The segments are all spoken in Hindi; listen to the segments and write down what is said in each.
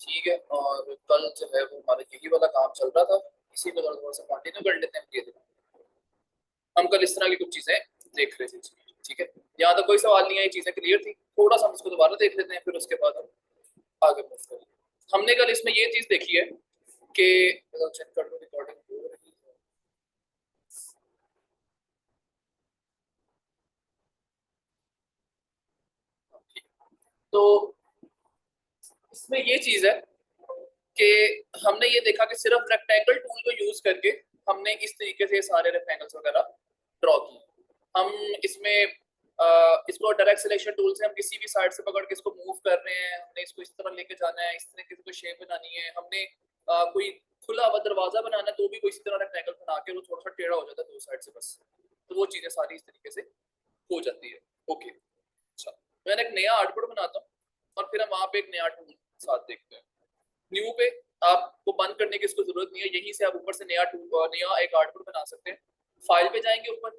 ठीक है। और कल जो है वो हमारा यही वाला काम चल रहा था, इसी में थोड़ा सा कंटिन्यू कर लेते हैं। ये देखो, हम कल इस तरह की कुछ चीजें देख रहे थे। ठीक है, यहाँ तक कोई सवाल नहीं है, ये चीजें क्लियर थी। थोड़ा सा हम इसको दोबारा देख लेते हैं, फिर उसके बाद हम आगे मूव करेंगे। हमने कल इसमें ये चीज देखी है कि चेक कर लो रिकॉर्डिंग हो रही है। ठीक है। तो इसमें ये चीज है कि हमने ये देखा कि सिर्फ रेक्टेंगल टूल को यूज करके हमने इस तरीके से सारे रेक्टेंगल्स वगैरह ड्रॉ किए। हम इसमें इसको डायरेक्ट सिलेक्शन टूल से हम किसी भी साइड से पकड़ के इसको मूव कर रहे हैं। हमने इसको इस तरह लेके जाना है, इस तरह की कोई शेप बनानी है, हमने कोई खुला हुआ दरवाजा बनाना है तो भी कोई इसी तरह रेक्टेंगल बना के वो थोड़ा सा टेढ़ा हो जाता है दो साइड से बस। तो वो चीजें सारी इस तरीके से हो जाती है। ओके, अच्छा, मैंने एक नया आउटपुट बनाता हूँ और फिर हम वहां पे एक नया टूल साथ देखते हैं। न्यू पे आपको बंद करने की इसको जरूरत नहीं है, यहीं से आप ऊपर से नया टूल नया एक आउटपुट बना सकते हैं। फाइल पे जाएंगे, ऊपर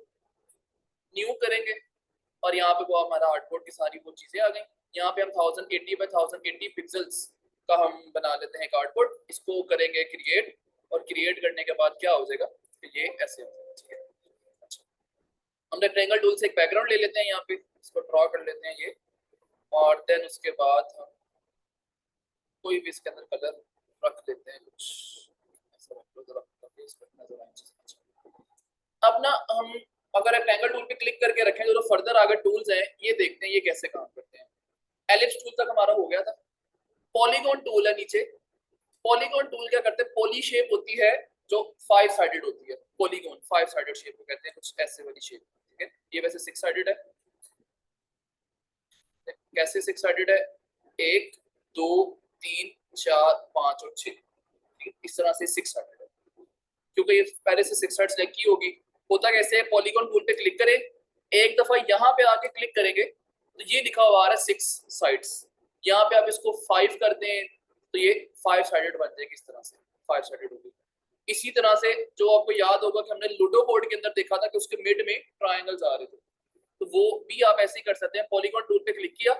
न्यू करेंगे और यहाँ पे वो हमारा आउटपुट की सारी वो चीजें आ गई। यहाँ पे हम 1080 बाय 1080 पिक्सल्स का हम बना लेते हैं एक आउटपुट। इसको करेंगे क्रिएट, और क्रिएट करने के बाद क्या हो जाएगा कि ये ऐसे हो जाएगा। ठीक है, अच्छा, हम रेक्टेंगल टूल से एक बैकग्राउंड ले लेते हैं, यहाँ पे इसको ड्रॉ कर लेते हैं ये। और देन उसके बाद हम कोई भी इसके अंदर कलर रख लेते हैं, कुछ ऐसा रख लो जरा, ताकि इस पर नजर आए चीज़ें। अच्छा। अब ना हम अगर रेक्टेंगल टूल पे क्लिक करके रखें तो फर्दर आगे टूल्स हैं, ये देखते हैं ये कैसे काम करते हैं। एलिप्स टूल तक हमारा हो गया था। पॉलीगॉन टूल है नीचे। पॉलीगॉन टूल क्या करते हैं, पॉली शेप होती है जो 5 साइडेड होती है। पॉलीगॉन 5 साइडेड शेप को कहते हैं, कुछ ऐसे वाली शेप। ठीक है, ये वैसे 6 साइडेड है। कैसे 6 साइडेड है, 1 2 3 4 5 और 6, इस तरह से 6 साइडेड है। क्योंकि ये पहले से 6 साइड सेलेक्ट की होगी। होता कैसे है, पॉलीगॉन टूल पे क्लिक करें, एक दफा यहाँ पे आके क्लिक करेंगे तो ये लिखा हुआ आ रहा है 6 साइड्स। यहाँ पे आप इसको 5 कर दें तो ये 5 साइडेड बन जाएगी, इस तरह से 5 साइडेड होगी। इसी तरह से जो आपको याद होगा कि हमने लूडो बोर्ड के अंदर देखा था कि उसके मिड में ट्राइंगल्स आ रहे थे, तो वो भी आप ऐसे ही कर सकते हैं। पॉलीगॉन टूल पे क्लिक किया,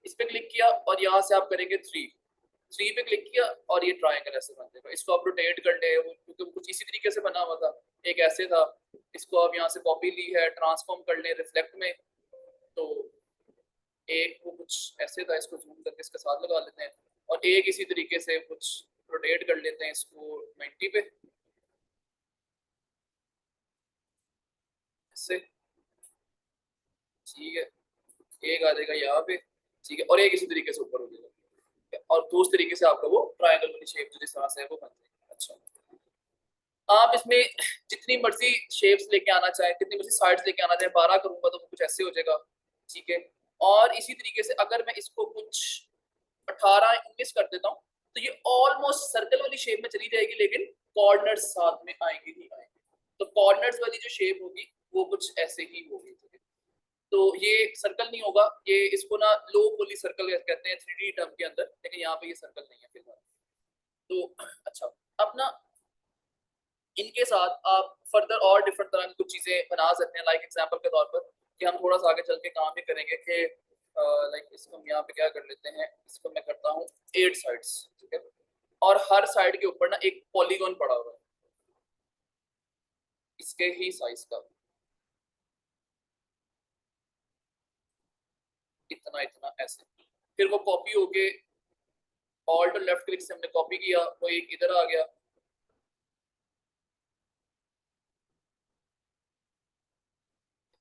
इस पे क्लिक किया और यहाँ से आप करेंगे 3 पे क्लिक किया और ये ट्राइंगल ऐसे बन जाएगा। इसको आप रोटेट कर ले, क्योंकि कुछ इसी तरीके से बना हुआ था, एक ऐसे था। इसको आप यहाँ से कॉपी ली है, ट्रांसफॉर्म कर ले रिफ्लेक्ट में, तो एक वो कुछ ऐसे था, इसको जूम करके इसके साथ लगा लेते हैं। और एक इसी तरीके से कुछ रोटेट कर लेते हैं इसको 90 पे इससे। ठीक है, एक आ जाएगा यहाँ पे। ठीक है, और एक इसी तरीके से ऊपर हो जाएगा, और तो उस तरीके से आपका वो ट्रायंगल वाली शेप जो जिस तरह से है वो बन जाएगी। अच्छा, आप इसमें जितनी मर्जी शेप्स लेके आना चाहे, कितनी मर्जी साइड्स लेके आना चाहे, 12 करूंगा तो कुछ ऐसे हो जाएगा। ठीक है, और इसी तरीके से अगर मैं इसको कुछ 18 19 कर देता हूँ तो ये ऑलमोस्ट सर्कल वाली शेप में चली जाएगी, लेकिन कॉर्नर्स साथ में आएंगे ही आएंगे। तो कॉर्नर्स वाली जो शेप होगी वो कुछ ऐसे ही होगी। तो ये सर्कल नहीं होगा, ये इसको ना लो पोली सर्कल कहते हैं 3D टर्म के अंदर, लेकिन यहाँ पे ये सर्कल नहीं है फिलहाल। तो अच्छा, अब ना इनके साथ आप फर्दर और डिफरेंट तरह की कुछ चीजें बना सकते हैं। लाइक एग्जांपल के तौर पर कि हम थोड़ा सा आगे चल के काम भी करेंगे कि लाइक इसको हम यहाँ पे क्या कर लेते हैं, इसको मैं करता हूँ 8 साइड्स। ठीक है, और हर साइड के ऊपर ना एक पॉलीगॉन पड़ा हुआ है इसके ही साइज का, इतना इतना ऐसे। फिर वो कॉपी होके ऑल्ट और लेफ्ट क्लिक से हमने कॉपी किया, वो एक इधर आ गया।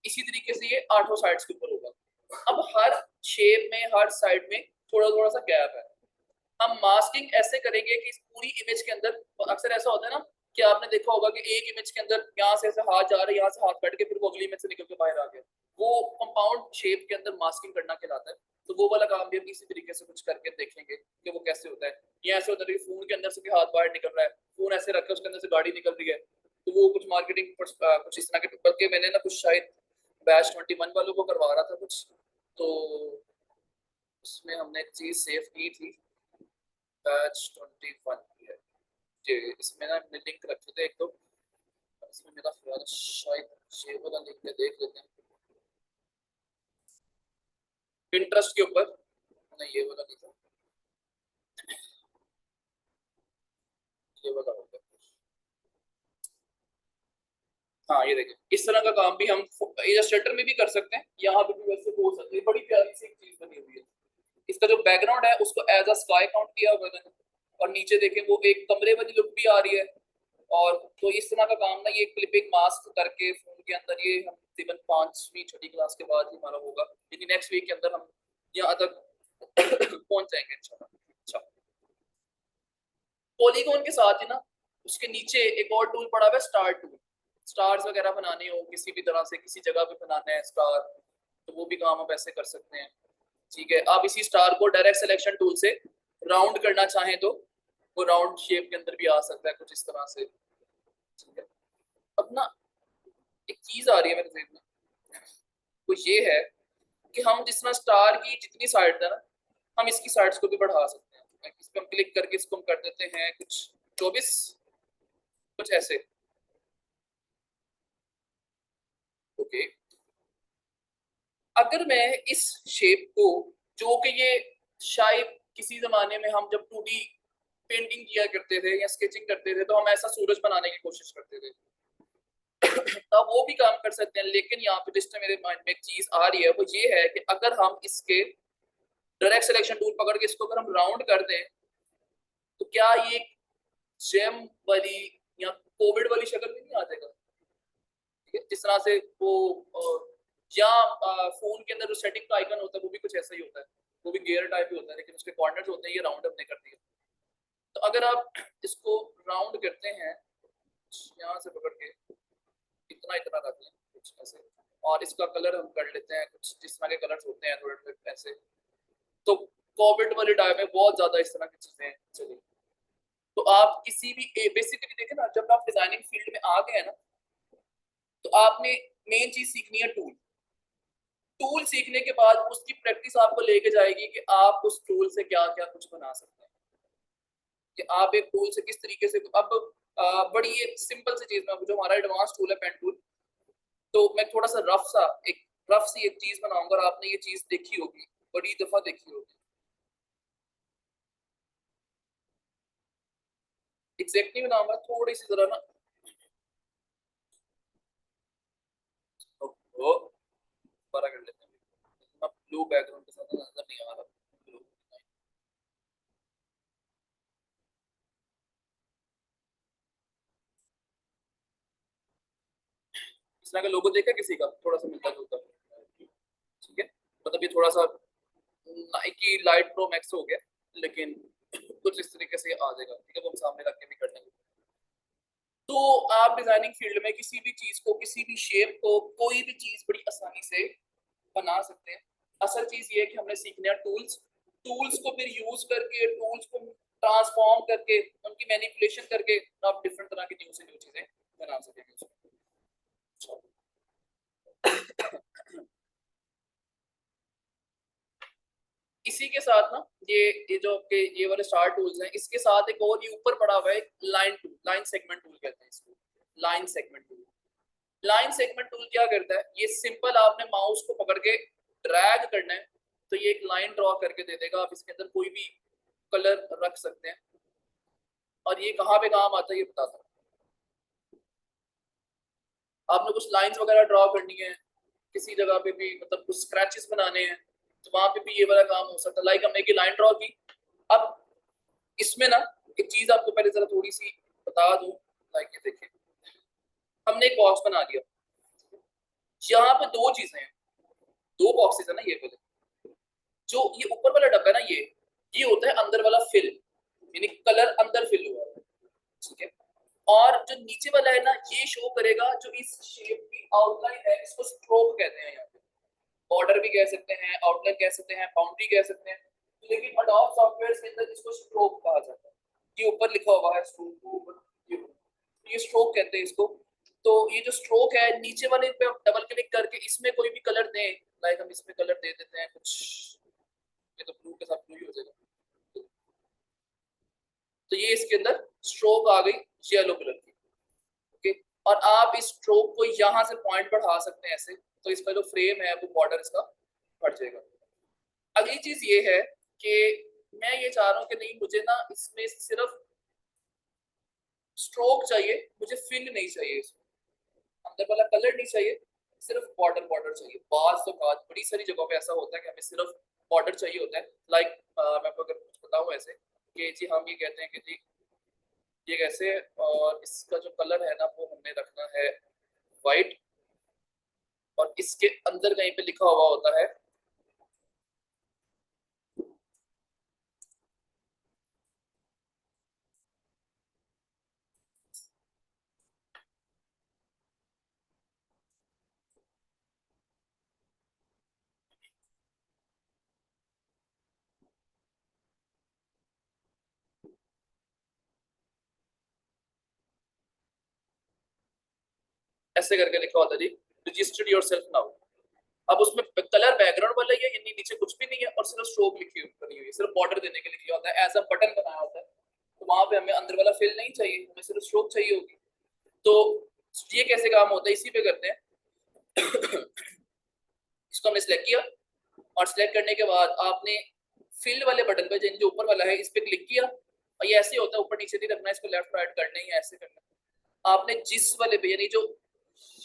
इसी तरीके से ये 8 साइड्स के ऊपर होगा। अब हर शेप में हर साइड में थोड़ा थोड़ा सा गैप है। हम मास्किंग ऐसे करेंगे कि इस पूरी इमेज के अंदर, अक्सर ऐसा होता है ना कि आपने देखा होगा कि एक इमेज के अंदर यहाँ से ऐसे हाथ जा रहे हैं, यहाँ से हाथ कट के फिर वो अगली इमेज से निकल के बाहर आ गया, वो कंपाउंड शेप के अंदर मास्किंग करना कहलाता है। तो वो वाला काम भी हम इसी तरीके से कुछ करके देखेंगे कि वो कैसे होता है। ये ऐसे होता है कि फोन के अंदर से भी हाथ बाहर निकल रहा है, फोन ऐसे रखा उसके अंदर से गाड़ी निकल रही है, तो वो कुछ मार्केटिंग कुछ इस तरह के, बल्कि मैंने ना कुछ शायद बैच 21 वालों को करवा रहा था कुछ, तो उसमें हमने एक चीज सेव की थी। बैच 21 की है जी, इसमें ना हमने लिंक रखे थे एक दो, इसमें मेरा ख्याल है शायद ये वाला लिंक है, देख लेते हैं। पिंटरेस्ट के ऊपर नहीं, ये वाला नहीं था। ये वाला होगा। हाँ ये देखिए, इस तरह का काम भी हम इलस्ट्रेटर में भी कर सकते हैं, यहाँ पे भी वैसे हो सकती है। बड़ी प्यारी सी एक चीज बनी हुई है। इसका जो बैकग्राउंड है उसको एज अ स्काई काउंट किया हुआ है, और नीचे देखें वो एक कमरे वाली लुक भी आ रही है। और तो इस तरह का काम ना ये क्लिपिंग मास्क करके फोन के अंदर, ये हम तकरीबन 5वीं 6ठी क्लास के बाद ही हमारा होगा, यानी नेक्स्ट वीक के अंदर हम यहाँ तक पहुंच जाएंगे इंशाल्लाह। अच्छा, पॉलीगॉन के साथ ही ना उसके नीचे एक और टूल पड़ा हुआ है, स्टार टूल। स्टार्स वगैरह बनाने हो किसी भी तरह से, किसी जगह पे बनाना है स्टार, तो वो भी काम आप ऐसे कर सकते हैं। ठीक है, आप इसी स्टार को डायरेक्ट सिलेक्शन टूल से राउंड करना चाहें तो वो राउंड शेप के अंदर भी आ सकता है कुछ इस तरह से। ठीक है, अब ना एक चीज आ रही है मेरे जहन में, वो ये है कि हम जिस तरह स्टार की जितनी साइड है ना, हम इसकी साइड्स को भी बढ़ा सकते हैं। इस पर हम क्लिक करके इसको हम कर देते हैं कुछ 24, कुछ ऐसे। ओके, अगर मैं इस शेप को, जो कि ये शायद किसी जमाने में हम जब 2D पेंटिंग किया करते थे या स्केचिंग करते थे तो हम ऐसा सूरज बनाने की कोशिश करते थे, तब वो भी काम कर सकते हैं। लेकिन यहाँ पे जिस मेरे माइंड में एक चीज आ रही है वो ये है कि अगर हम इसके डायरेक्ट सिलेक्शन टूल पकड़ के इसको अगर हम राउंड कर दें, तो क्या ये जेम वाली या कोविड वाली शक्ल में नहीं आ जाएगा? ठीक है, जिस तरह से वो या फोन के अंदर जो सेटिंग का आइकन होता है वो भी कुछ ऐसा ही होता है, वो भी गियर टाइप ही होता है, लेकिन उसके कॉर्नर्स होते हैं, ये राउंड हमने कर दिया। तो अगर आप इसको राउंड करते हैं यहाँ से पकड़ के, इतना इतना रख लें कुछ ऐसे, और इसका कलर हम कर लेते हैं कुछ जिस तरह के कलर्स होते हैं थोड़े थोड़े ऐसे, तो कोविड वाले टाइम में बहुत ज्यादा इस तरह की चीजें चली। तो आप किसी भी बेसिकली देखें ना, जब आप डिजाइनिंग फील्ड में आ गए हैं ना, तो आपने मेन चीज सीखनी है टूल। टूल सीखने के बाद उसकी प्रैक्टिस आपको लेके जाएगी कि आप उस टूल से क्या क्या कुछ बना सकते हैं, कि आप एक टूल से किस तरीके से। अब बड़ी ये सिंपल सी चीज में, जो हमारा एडवांस टूल है पेन टूल, तो मैं थोड़ा सा रफ सी एक चीज बनाऊंगा, और आपने ये चीज देखी होगी, बड़ी दफा देखी होगी। एग्जैक्टली बनाऊंगा थोड़ी सी जरा ना, वो बड़ा कर लेते हैं। ब्लू बैकग्राउंड के साथ नजर नहीं आ रहा blue। इस तरह का लोगो देखा किसी का थोड़ा सा मिलता जुलता? ठीक है, मतलब ये थोड़ा सा नाइकी लाइट प्रो मैक्स हो गया, लेकिन कुछ इस तरीके से आ जाएगा। ठीक है, वो हम सामने रख के भी कर लेंगे। तो आप डिजाइनिंग फील्ड में किसी भी चीज को, किसी भी शेप को, कोई भी चीज बड़ी आसानी से बना सकते हैं। असल चीज ये है कि हमने सीखने हैं टूल्स, टूल्स को फिर यूज करके, टूल्स को ट्रांसफॉर्म करके, उनकी मैनिपुलेशन करके आप डिफरेंट तरह की न्यू से न्यू चीजें बना सकेंगे। इसी के साथ ना ये जो आपके ये वाले स्टार टूल्स हैं, इसके साथ एक और ये ऊपर पड़ा हुआ है line tool, line segment tool कहते हैं इसको, line segment tool. Line segment tool क्या करता है, ये सिंपल आपने माउस को पकड़ के ड्रैग करना है, तो ये एक लाइन ड्रॉ करके दे देगा। आप इसके अंदर कोई भी कलर रख सकते हैं, और ये कहाँ पे काम आता है ये बताता हूँ। आपने कुछ लाइंस वगैरह ड्रॉ करनी है किसी जगह पे भी, मतलब कुछ स्क्रैचेस बनाने हैं, तो वहां पे भी ये वाला काम हो सकता है। लाइक हमने एक लाइन ड्रॉ की, अब इसमें ना एक चीज आपको पहले जरा थोड़ी सी बता दूं। लाइक ये देखिए, हमने एक बॉक्स बना लिया, यहाँ पे दो चीजें हैं, दो बॉक्सेस है ना ये वाले। जो ये ऊपर वाला डब्बा है ना, ये होता है अंदर वाला फिल, यानी कलर अंदर फिल हुआ है। ठीक है, और जो नीचे वाला है ना, ये शो करेगा जो इस शेप की आउटलाइन है, इसको स्ट्रोक कहते हैं। यहाँ पे बॉर्डर भी कह सकते हैं, आउटलाइन कह सकते हैं, बाउंड्री कह सकते हैं, लेकिन अडोब सॉफ्टवेयर के अंदर इसको स्ट्रोक कहा जाता है। ये ऊपर लिखा हुआ है स्ट्रोक, ये स्ट्रोक कहते हैं इसको। तो ये जो स्ट्रोक है, नीचे वाले पे डबल क्लिक करके इसमें कोई भी कलर दें, लाइक हम इसमें कलर दे देते हैं कुछ, ये तो ब्लू के साथ ब्लू ही हो जाएगा। तो ये इसके अंदर स्ट्रोक आ गई येलो कलर की। ओके, और आप इस स्ट्रोक को यहाँ से पॉइंट बढ़ा सकते हैं ऐसे, तो इसका जो फ्रेम है वो बॉर्डर इसका बढ़ जाएगा। अगली चीज ये है कि मैं ये चाह रहा हूँ कि नहीं, मुझे ना इसमें सिर्फ स्ट्रोक चाहिए, मुझे फिल नहीं चाहिए, इसमें अंदर वाला कलर नहीं चाहिए, सिर्फ बॉर्डर बॉर्डर चाहिए। बाज तो बात बड़ी सारी जगहों पे ऐसा होता है कि हमें सिर्फ बॉर्डर चाहिए होता है। लाइक मैं आपको अगर कुछ बताऊं ऐसे कि जी हम ये कहते हैं कि जी ये कैसे है, और इसका जो कलर है ना वो हमने रखना है वाइट, और इसके अंदर कहीं पे लिखा हुआ होता है ऐसे करके लिखा होता है जी रजिस्टर्ड योरसेल्फ नाउ। अब उसमें कलर बैकग्राउंड वाला ही है, यानी नीचे कुछ भी नहीं है, और सिर्फ स्ट्रोक लिखी बनी हुई है, सिर्फ बॉर्डर देने के लिए लिखा होता है, एज अ बटन बनाया होता है। तो वहां पे हमें अंदर वाला फिल नहीं चाहिए, हमें सिर्फ स्ट्रोक चाहिए होगी। तो ये कैसे काम होता है, इसी पे करते हैं। इसको हमने सिलेक्ट किया, और सिलेक्ट करने के बाद आपने फिल वाले बटन पे जो ऊपर वाला है इस पे क्लिक किया, और ये ऐसे होता है, ऊपर नीचे नहीं रखना, इसको लेफ्ट राइट करना ही है, ऐसे करना है। आपने जिस वाले पे, यानी जो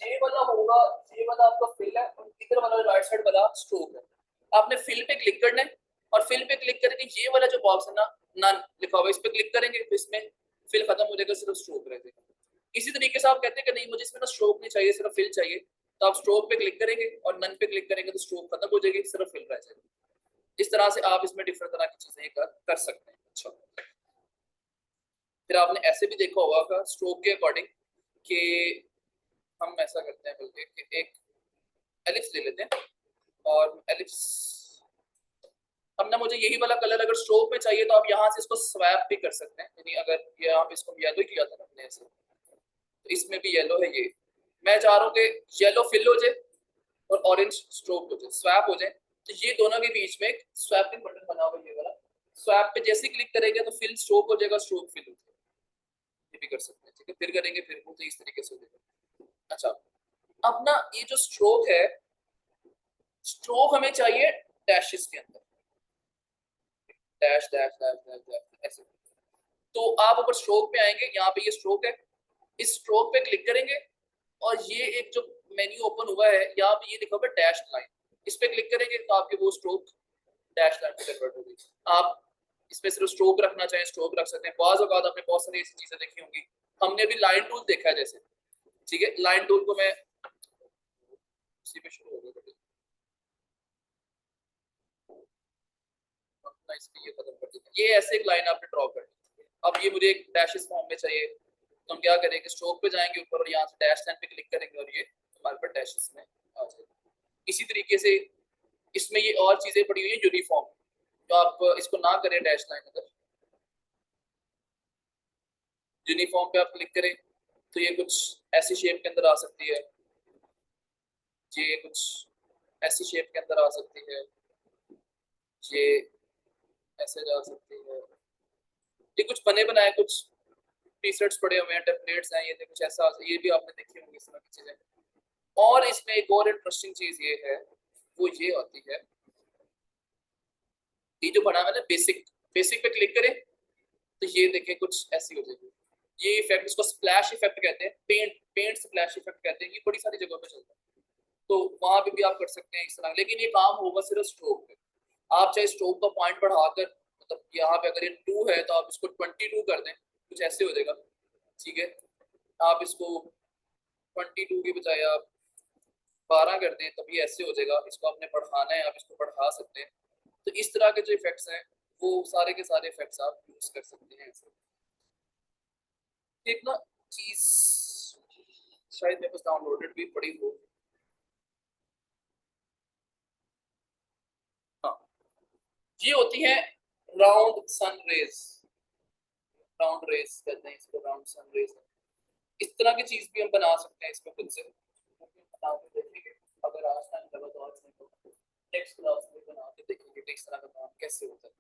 ये वाला होगा, ये वाला आपका फिल है, और इधर वाला राइट साइड वाला स्ट्रोक है, आपने फिल पे क्लिक करना है, और फिल पे क्लिक करके ये वाला जो बॉक्स है ना नन लिखा हुआ है, इस पे क्लिक करेंगे तो इसमें फिल खत्म हो जाएगा, सिर्फ स्ट्रोक रह जाएगा। इसी तरीके से आप कहते हैं कि नहीं मुझे इसमें ना स्ट्रोक नहीं चाहिए, सिर्फ फिल चाहिए, तो आप स्ट्रोक पे क्लिक करेंगे और नन पे क्लिक करेंगे तो स्ट्रोक खत्म हो जाएगी, सिर्फ फिल रह जाएगा। इस तरह से आप इसमें डिफरेंट तरह की चीजें कर सकते हैं। अच्छा, फिर आपने ऐसे भी देखा होगा स्ट्रोक के अकॉर्डिंग कि हम ऐसा करते हैं, बल्कि कि एक एलिप्स ले लेते हैं, और एलिप्स अब ना मुझे यही वाला कलर अगर स्ट्रोक में चाहिए तो आप यहाँ से इसको स्वैप भी कर सकते हैं, यानी अगर ये आप इसको येलो ही किया था ना हमने ऐसे, तो इसमें भी येलो है ये, मैं चाह रहा हूँ कि येलो फिल हो जाए और ऑरेंज स्ट्रोक हो जाए, स्वैप हो जाए। तो ये दोनों के बीच में एक स्वैपिंग बटन बना हुआ है ये वाला, स्वैप पे जैसे ही क्लिक करेंगे तो फिल स्ट्रोक हो जाएगा, स्ट्रोक फिल हो जाएगा। ये भी कर सकते हैं, ठीक है, फिर करेंगे फिर वो तो इस तरीके से हो जाएगा। अच्छा, अब ना ये जो स्ट्रोक है, स्ट्रोक हमें चाहिए डैशेस के अंदर, dash dash dash dash dash ऐसे। तो आप ऊपर स्ट्रोक पे आएंगे, यहाँ पे ये स्ट्रोक है, इस स्ट्रोक पे क्लिक करेंगे, और ये एक जो मेन्यू ओपन हुआ है यहाँ पे ये लिखा हुआ है डैश लाइन, इस पे क्लिक करेंगे तो आपकी वो स्ट्रोक डैश लाइन में कन्वर्ट हो गई। आप इसमें सिर्फ स्ट्रोक रखना चाहें स्ट्रोक रख सकते हैं, बाज़ औक़ात आपने बहुत सारी ऐसी चीजें देखी होंगी, हमने भी लाइन टूल देखा है जैसे, ठीक है, लाइन टूल को मैं उसी पे शुरू हो गया, अपना इसमें ये खत्म कर देते हैं, ये ऐसे एक लाइन आपने ड्रॉ कर दी। अब ये मुझे एक डैशेस फॉर्म में चाहिए, तो हम क्या करेंगे, स्ट्रोक पे जाएंगे ऊपर और यहाँ से डैश लाइन पे क्लिक करेंगे और ये हमारे पास डैशेस में आ जाएगा। इसी तरीके से इसमें ये और चीजें पड़ी हुई है यूनिफॉर्म, तो आप इसको ना करें डैश लाइन, अगर यूनिफॉर्म पे आप क्लिक करें तो ये कुछ ऐसी शेप के अंदर आ सकती है, ये कुछ ऐसी शेप के अंदर आ सकती है, ये ऐसे जा सकती है, ये कुछ बने बनाए कुछ टी शर्ट्स पड़े हुए हैं, टेम्पलेट्स हैं, ये कुछ ऐसा, ये भी आपने देखी होंगी इस तरह की चीजें। और इसमें एक और इंटरेस्टिंग चीज ये है, वो ये होती है, ये जो बना हुआ है ना बेसिक, बेसिक पे क्लिक करें तो ये देखें कुछ ऐसी हो जाएगी, ये इफेक्ट, इसको स्प्लैश इफेक्ट कहते हैं, पेंट पेंट स्प्लैश इफेक्ट कहते हैं, ये बड़ी सारी जगहों पे चलता है, तो वहां पे भी आप कर सकते हैं इस तरह, लेकिन ये काम होगा सिर्फ स्ट्रोक पे। आप चाहे स्ट्रोक का पॉइंट बढ़ाकर, मतलब यहाँ पे अगर ये 2 है तो आप इसको 22 कर दें, कुछ ऐसे हो जाएगा, ठीक है, आप इसको 22 की बजाय आप 12 कर दें तब ये ऐसे हो जाएगा, इसको आपने बढ़ाना है आप इसको बढ़ा सकते हैं। तो इस तरह के जो इफेक्ट्स हैं वो सारे के सारे इफेक्ट्स आप यूज कर सकते हैं ऐसे। एक ना चीज शायद मेरे पास डाउनलोडेड भी पड़ी हो, हाँ, ये होती है round sun rays, round rays कहते हैं इसको, राउंड सन रेज। इस तरह की चीज भी हम बना सकते हैं इसमें खुद से, बना के देखेंगे, अगर आज टाइम लगा तो आज नहीं तो नेक्स्ट क्लास में बना के देखेंगे कि इस तरह का काम कैसे होता है।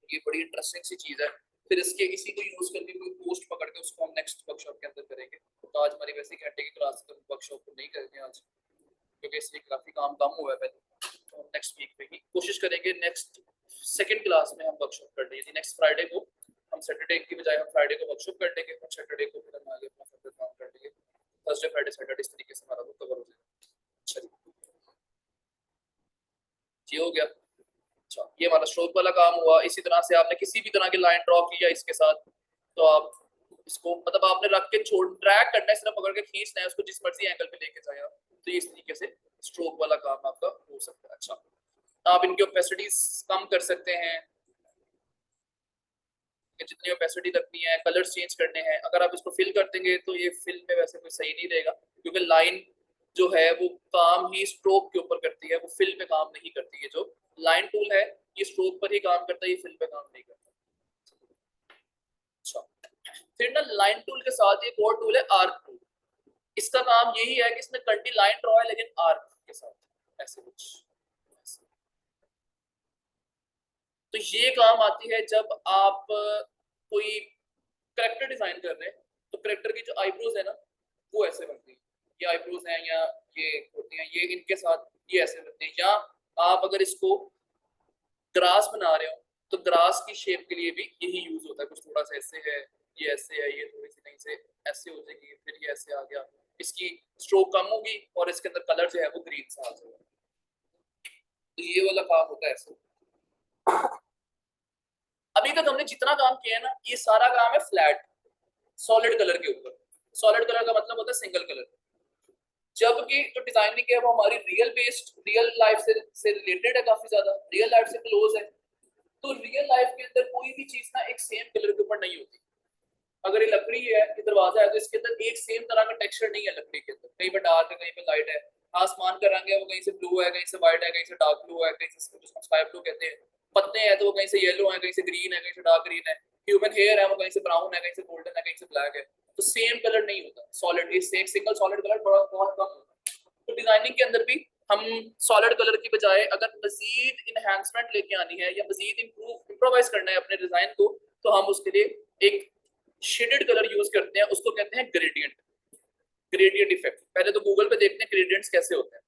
ये बड़ी इंटरेस्टिंग सी चीज है, फिर इसके इसी को यूज करके कोई पोस्ट पकड़ के उसको हम नेक्स्ट वर्कशॉप के अंदर करेंगे। तो आज हमारी वैसे घंटे की क्लास तो वर्कशॉप को नहीं करेंगे आज, क्योंकि इसलिए काफी काम कम हुआ है पहले, तो नेक्स्ट वीक पे ही कोशिश करेंगे, नेक्स्ट सेकंड क्लास में हम वर्कशॉप कर लेंगे, नेक्स्ट फ्राइडे को हम सैटरडे की बजाय हम फ्राइडे को वर्कशॉप कर देंगे और सैटरडे को फिर हम आगे अपना फर्दर काम कर लेंगे। थर्सडे फ्राइडे सैटरडे इस तरीके से हमारा वो कवर हो जाएगा। अच्छा जी हो गया। अच्छा ये हमारा स्ट्रोक वाला काम हुआ। इसी तरह से आपने किसी भी तरह की लाइन ड्रॉ किया इसके साथ, तो आप इसको मतलब आपने रख के छोड़ ड्रैग करना है, सिर्फ पकड़ के खींचना है उसको जिस मर्जी एंगल पे लेके जाए आप। तो ये इस तरीके से स्ट्रोक वाला काम आपका हो सकता है। अच्छा आप इनकी ओपेसिटीज कम कर सकते हैं, जितनी ओपेसिटी रखनी है, कलर्स चेंज करने हैं। अगर आप इसको फिल कर देंगे तो ये फिल में वैसे कोई सही नहीं रहेगा, क्योंकि लाइन जो है वो काम ही स्ट्रोक के ऊपर करती है, वो फिल पे काम नहीं करती है। जो लाइन टूल है ये स्ट्रोक पर ही काम करता है, ये फिल पे काम नहीं करता। अच्छा फिर ना लाइन टूल के साथ एक और टूल है आर्क टूल। इसका काम यही है कि इसमें कंटी लाइन ड्रॉ है लेकिन आर्क के साथ ऐसे कुछ। तो ये काम आती है जब आप कोई करेक्टर डिजाइन कर रहे हैं, तो करेक्टर की जो आईब्रोज है ना वो ऐसे बनती है, ये आईब्रोज हैं या ये होती हैं, ये इनके साथ ये ऐसे बनती है। या आप अगर इसको ग्रास बना रहे हो तो ग्रास की शेप के लिए भी यही यूज होता है। कुछ थोड़ा सा ऐसे है, ये ऐसे है, ये थोड़ी सी कहीं से ऐसे हो जाएगी, फिर ये ऐसे आ गया, इसकी स्ट्रोक कम होगी और इसके अंदर कलर जो है वो ग्रीन सा आ जाएगा। तो ये वाला काम होता है ऐसे। अभी तक हमने जितना काम किया है ना ये सारा काम है फ्लैट सॉलिड कलर के ऊपर। सॉलिड कलर का मतलब होता है सिंगल कलर। जबकि जो डिजाइनिंग है वो हमारी रियल बेस्ड रियल लाइफ से रिलेटेड है, काफी ज्यादा रियल लाइफ से क्लोज है। तो रियल लाइफ के अंदर कोई भी चीज ना एक सेम कलर के ऊपर नहीं होती। अगर ये लकड़ी है, ये दरवाजा है, तो इसके अंदर एक सेम तरह का टेक्सचर नहीं है लकड़ी के अंदर। कहीं पे डार्क है, कहीं पे लाइट है। आसमान का रंग है वो कहीं से ब्लू है, कहीं से व्हाइट है, कहीं से डार्क ब्लू है, कहीं से जिसको स्काई ब्लू कहते हैं। पत्ते हैं तो वो कहीं से येलो है, कहीं से ग्रीन है, कहीं से डार्क ग्रीन है। ह्यूमन हेयर है वो कहीं से ब्राउन है, कहीं से गोल्डन है, कहीं से ब्लैक है। तो सेम कलर नहीं होता सॉलिड, इससे एक सिंगल सॉलिड कलर बड़ा बहुत कम होता है। तो डिजाइनिंग के अंदर भी हम सॉलिड कलर की बजाय अगर मजीद इनहेंसमेंट लेके आनी है या मजीद इम्प्रोवाइज करना है अपने डिजाइन को, तो हम उसके लिए एक शेडेड कलर यूज करते हैं, उसको कहते हैं ग्रेडियंट। ग्रेडियंट इफेक्ट पहले तो गूगल पे देखते हैं ग्रेडियंट्स कैसे होते हैं।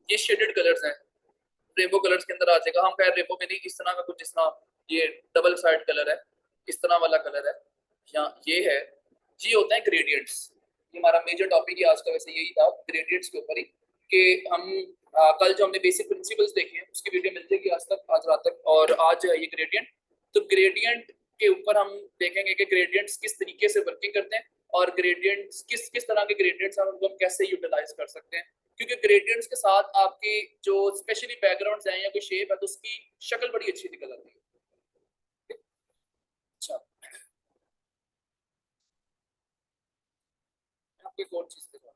ये शेडेड कलर्स हैं, रेनबो कलर्स के अंदर आ जाएगा। हम खैर रेनबो में नहीं, इस तरह का कुछ, जिस तरह ये डबल साइड कलर है इस तरह वाला कलर है, या ये है, ये होता है ग्रेडियंट्स। ये हमारा मेजर टॉपिक ही आज का वैसे यही था, ग्रेडियंट्स के ऊपर ही। कि हम कल जो हमने बेसिक प्रिंसिपल्स देखे हैं उसकी वीडियो मिल जाएगी आज तक, आज रात तक। और आज है ये ग्रेडियंट। तो ग्रेडियंट के ऊपर हम देखेंगे कि ग्रेडियंट्स किस तरीके से वर्किंग करते हैं और ग्रेडियंट्स किस किस तरह के ग्रेडियंट्स हैं उनको हम कैसे यूटिलाइज कर सकते हैं। क्योंकि ग्रेडियंट्स के साथ आपकी जो स्पेशली बैकग्राउंड्स हैं या कोई शेप है तो उसकी शक्ल बड़ी अच्छी निकल आती है। अच्छा आपको एक और चीज दिखाता हूँ।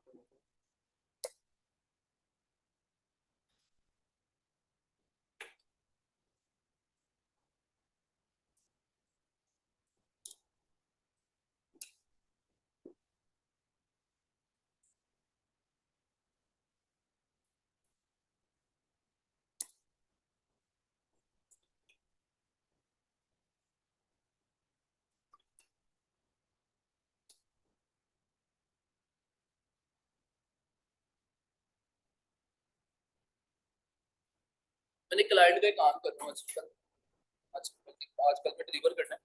मैंने क्लाइंट का काम कर रहा हूँ आजकल, आजकल में डिलीवर करना है।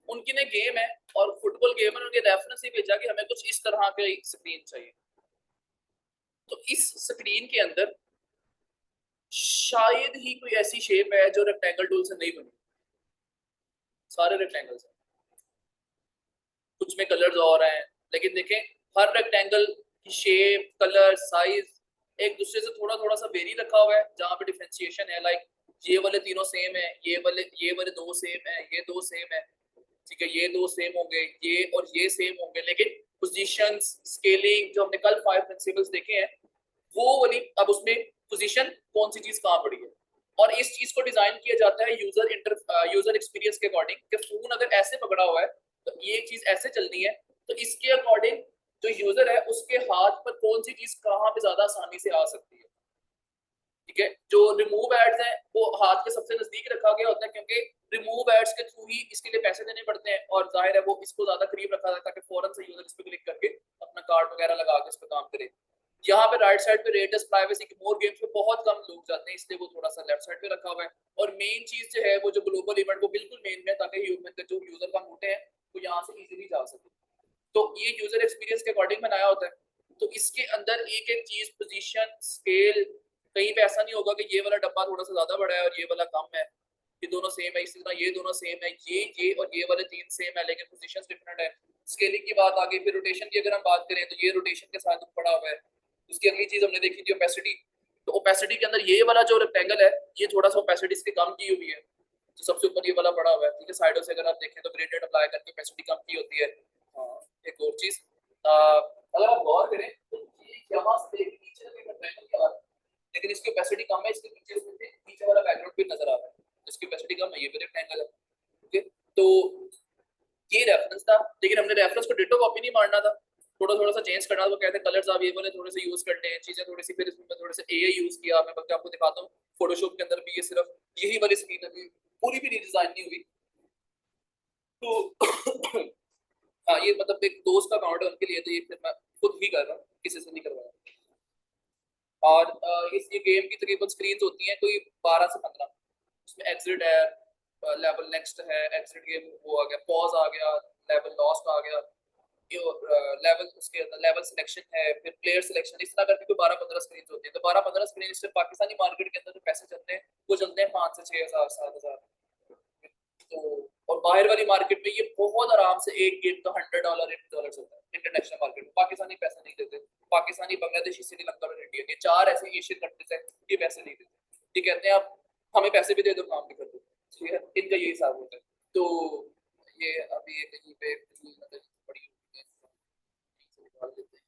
उनकी ना गेम है और फुटबॉल गेम है, उनके रेफरेंस ही भेजा कि हमें कुछ इस तरह के स्क्रीन चाहिए। तो इस स्क्रीन के अंदर शायद ही कोई ऐसी शेप है जो रेक्टेंगल टूल से नहीं बनी। सारे रेक्टेंगल्स हैं, कुछ में कलर्स और हैं, लेकिन देखें हर रेक्टेंगल की शेप कलर साइज एक दूसरे से थोड़ा थोड़ा सा वेरी रखा हुआ है। जहाँ पे डिफरेंशिएशन है, लाइक ये वाले तीनों सेम है, ये वाले दो सेम है, ये दो सेम है, ठीक है, ये दो सेम होंगे, ये और ये सेम होंगे। लेकिन पोजीशंस स्केलिंग जो हमने कल 5 प्रिंसिपल्स देखे हैं वो वाली, अब उसमें पोजीशन कौन सी चीज कहाँ पड़ी है। और इस चीज को डिजाइन किया जाता है यूजर एक्सपीरियंस के अकॉर्डिंग कि फोन अगर ऐसे पकड़ा हुआ है तो ये चीज ऐसे चलनी है। तो इसके अकॉर्डिंग जो यूजर है उसके हाथ पर कौन सी चीज कहाँ पे ज्यादा आसानी से आ सकती है। ठीक है, जो रिमूव एड्स हैं वो हाथ के सबसे नजदीक रखा गया होता है, क्योंकि रिमूव एड्स के थ्रू ही इसके लिए पैसे देने पड़ते हैं और जाहिर है वो इसको ज्यादा करीब रखा जाता है ताकि फौरन से यूजर इस पर क्लिक करके अपना कार्ड वगैरह लगा के इस पर काम करे। यहाँ पे राइट साइड पे रेडियस प्राइवेसी के मोर गेम्स पे बहुत कम लोग जाते हैं, इसलिए वो थोड़ा सा लेफ्ट साइड पे रखा हुआ है। और मेन चीज जो है वो जो ग्लोबल इवेंट वो बिल्कुल मेन में, ताकि ह्यूमन जो यूजर का होते हैं वो यहाँ से इजीली जा सके। तो ये यूजर एक्सपीरियंस के अकॉर्डिंग बनाया होता है। तो इसके अंदर एक एक चीज, पोजीशन, स्केल, कहीं पे ऐसा नहीं होगा कि ये वाला डब्बा थोड़ा सा ज्यादा बड़ा है और ये वाला कम है, ये दोनों सेम है। इसी तरह ये दोनों सेम है, ये और ये वाले तीन सेम है, लेकिन पोजीशंस डिफरेंट है। स्केलिंग की बात आ गई। फिर रोटेशन की अगर हम बात करें तो ये रोटेशन के साथ पड़ा हुआ है। उसकी अगली चीज हमने देखी थी ओपेसिटी। तो ओपेसिटी के अंदर ये वाला जो रेक्टेंगल है ये थोड़ा सा ओपेसिटी इसके कम की हुई है, तो सबसे ऊपर ये वाला पड़ा हुआ है, ठीक है। साइडों से अगर आप देखें तो ग्रेडियंट अप्लाई करके ओपेसिटी कम की होती है। एक और चीज, अगर आप गौर करें तो ये यहाँ से नीचे तक एक रेक्टेंगल की आ रहा है, लेकिन इसकी ओपेसिटी कम है। इसके पीछे से नीचे वाला बैकग्राउंड भी नजर आ रहा है, इसकी ओपेसिटी कम है, ये भी रेक्टेंगल है, ओके। तो ये रेफरेंस था, लेकिन हमने रेफरेंस को डिटो कॉपी नहीं मारना था, थोड़ा थोड़ा सा चेंज करना था। तो कहते हैं कलर्स आप ये वाले थोड़े से यूज करते हैं, चीजें थोड़ी सी। फिर इसमें थोड़े से एआई यूज किया। मैं बल्कि आपको दिखाता हूँ, फोटोशॉप के अंदर भी ये सिर्फ यही वाली स्क्रीन है, पूरी भी डिजाइन नहीं हुई। तो हाँ, ये मतलब एक दोस्त का अकाउंट है उनके लिए, तो ये फिर मैं खुद ही कर रहा हूँ, किसी से नहीं करवाया। और इस ये गेम की तकरीबन स्क्रीन होती हैं कोई 12 से 15। उसमें एग्जिट है, लेवल नेक्स्ट है, एग्जिट गेम वो आ गया, पॉज आ गया, लेवल लॉस्ट आ गया, लेवल उसके अंदर लेवल सिलेक्शन है, फिर प्लेयर सिलेक्शन, इस तरह करके कोई 12-15 स्क्रीन होती है। तो 12-15 स्क्रीन सिर्फ पाकिस्तानी मार्केट के अंदर जो पैसे चलते हैं वो चलते हैं 5 से 6 हज़ार 7 हज़ार। तो और बाहर वाली मार्केट में ये बहुत आराम से एक गेम का $100 $80 होता है इंटरनेशनल मार्केट में। पाकिस्तानी पैसा नहीं देते, पाकिस्तानी, बांग्लादेशी, श्रीलंका और इंडिया, ये 4 ऐसे एशियन कंट्रीज हैं, ये पैसे नहीं देते। ये कहते हैं आप हमें पैसे भी दे दो, काम भी कर दो, ठीक है, इनका यही हिसाब होता है। तो ये अभी कहीं पे बड़ी निकाल देते हैं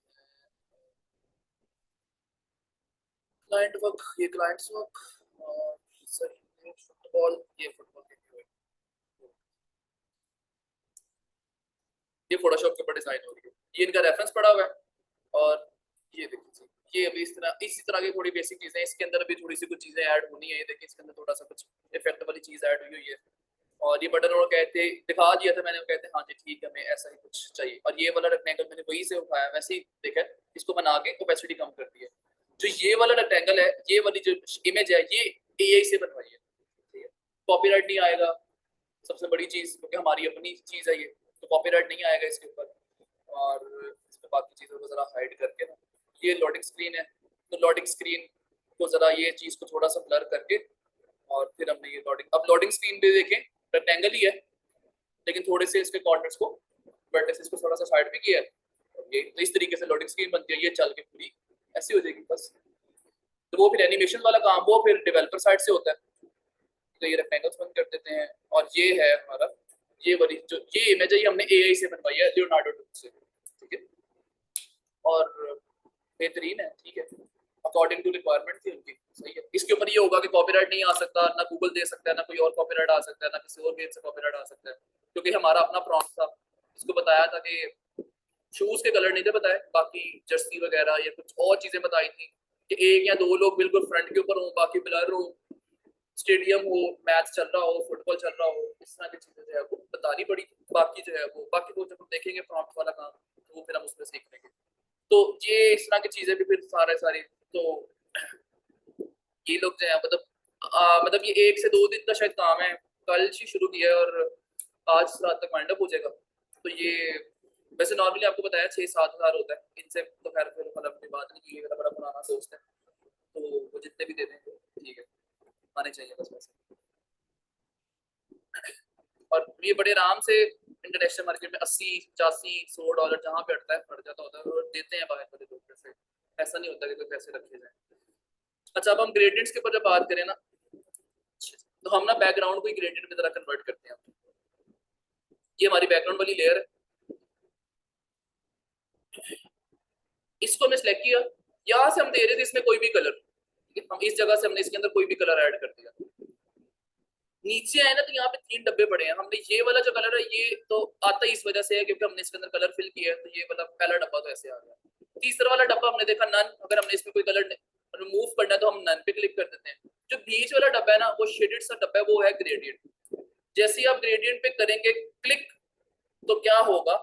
क्लाइंट वर्क, ये क्लाइंट्स वर्क, सही फुटबॉल, ये फुटबॉल ये फोटोशॉप के ऊपर डिजाइन हो रही है, ये इनका रेफरेंस पड़ा हुआ है। और ये देखिए, ये अभी इसी तरह की थोड़ी बेसिक चीजें, इसके अंदर अभी थोड़ी सी कुछ चीजें ऐड होनी है। ये देखिए इसके अंदर थोड़ा सा कुछ इफेक्ट वाली चीज ऐड हुई है। और ये बटन और कहते दिखा दिया था मैंने, कहते हाँ जी ठीक है, हमें ऐसा ही कुछ चाहिए। और ये वाला रेक्टेंगल मैंने वहीं से उठाया, वैसे ही देखा, इसको बना के ओपेसिटी कम कर दी है। जो ये वाला रेक्टेंगल है, ये वाली जो इमेज है, ये एआई से बनवाई है, ठीक है। कॉपीराइट नहीं आएगा, सबसे बड़ी चीज, क्योंकि हमारी अपनी चीज है ये, तो कॉपीराइट नहीं आएगा इसके ऊपर। और इसमें बाकी चीजों को जरा हाइड करके ना, ये लोडिंग स्क्रीन है, तो लोडिंग स्क्रीन को जरा ये चीज को थोड़ा सा ब्लर करके, और फिर हमने ये लोडिंग, अब लोडिंग स्क्रीन भी देखें रेक्टेंगल ही है, लेकिन थोड़े से इसके कॉर्नर्स को, वर्टिसेस को थोड़ा सा साइड पे किया है। और ये तो इस तरीके से लोडिंग स्क्रीन बनती है, ये चल के पूरी ऐसी हो जाएगी बस। तो वो फिर एनिमेशन वाला काम वो फिर डेवलपर साइड से होता है। तो ये रेक्टेंगल्स बंद कर देते हैं। और ये है हमारा, ये वाली जो ये इमेज है, ये हमने एआई से बनवाई है, लियोनार्डो से, ठीक है। और बेहतरीन है, ठीक है, अकॉर्डिंग टू रिक्वायरमेंट थी उनकी, सही है। इसके ऊपर ये होगा कि कॉपीराइट नहीं आ सकता, ना गूगल दे सकता है, ना कोई और कॉपीराइट आ सकता है, ना किसी और गेम से कॉपीराइट आ सकता है, क्योंकि हमारा अपना प्रॉम्प्ट था। इसको बताया था कि शूज के कलर नहीं थे बताए, बाकी जर्सी वगैरह या कुछ और चीजें बताई थी कि एक या दो लोग बिल्कुल फ्रंट के ऊपर हो, बाकी ब्लर हो, स्टेडियम हो, मैच चल रहा हो, फुटबॉल चल रहा हो, इस तरह की चीजें जो है वो बतानी पड़ी। बाकी जो है वो, बाकी वो जब हम देखेंगे प्रॉम्प्ट वाला काम, तो वो फिर हम उसमें सीख लेंगे। तो ये इस तरह की चीजें भी फिर सारे सारी, तो ये लोग जो है मतलब मतलब ये 1 से 2 दिन का शायद काम है, कल से शुरू किया है और आज रात तक वाइंड अप हो जाएगा। तो ये वैसे नॉर्मली आपको बताया 6-7 हज़ार होता है, इनसे तो खैर फिर मतलब की बात नहीं की, मेरा बड़ा पुराना दोस्त है, तो वो जितने भी दे देंगे ठीक है, आने चाहिए बस पैसे। और ये बड़े आराम से इंटरनेशनल मार्केट में 80, 85, $100 जहाँ पे अटता है पड़ जाता होता है, और देते हैं बाहर वाले लोग पैसे, ऐसा नहीं होता कि कोई पैसे रखे जाए। अच्छा, अब हम ग्रेडियंट्स के ऊपर जब बात करें ना, तो हम ना बैकग्राउंड को ग्रेडियंट में जरा कन्वर्ट करते हैं। ये हमारी बैकग्राउंड वाली लेयर है, इसको हमने सिलेक्ट किया, यहाँ से हम दे रहे थे इसमें कोई भी कलर, हम इस जगह से हमने इसके अंदर कोई भी कलर ऐड कर दिया। नीचे आए ना तो यहाँ पे 3 डब्बे पड़े हैं, हमने ये वाला जो कलर है ये तो आता ही इस वजह से है क्योंकि हमने इसके अंदर कलर फिल किया है, तो ये वाला पहला डब्बा तो ऐसे आ गया। तीसरा वाला डब्बा हमने देखा नन, अगर हमने इसमें कोई कलर रिमूव करना है तो हम नन पे क्लिक कर देते हैं। जो बीच वाला डब्बा है ना, वो शेडेड सा डब्बा है, वो है ग्रेडियंट। जैसे ही आप ग्रेडियंट पे करेंगे क्लिक, तो क्या होगा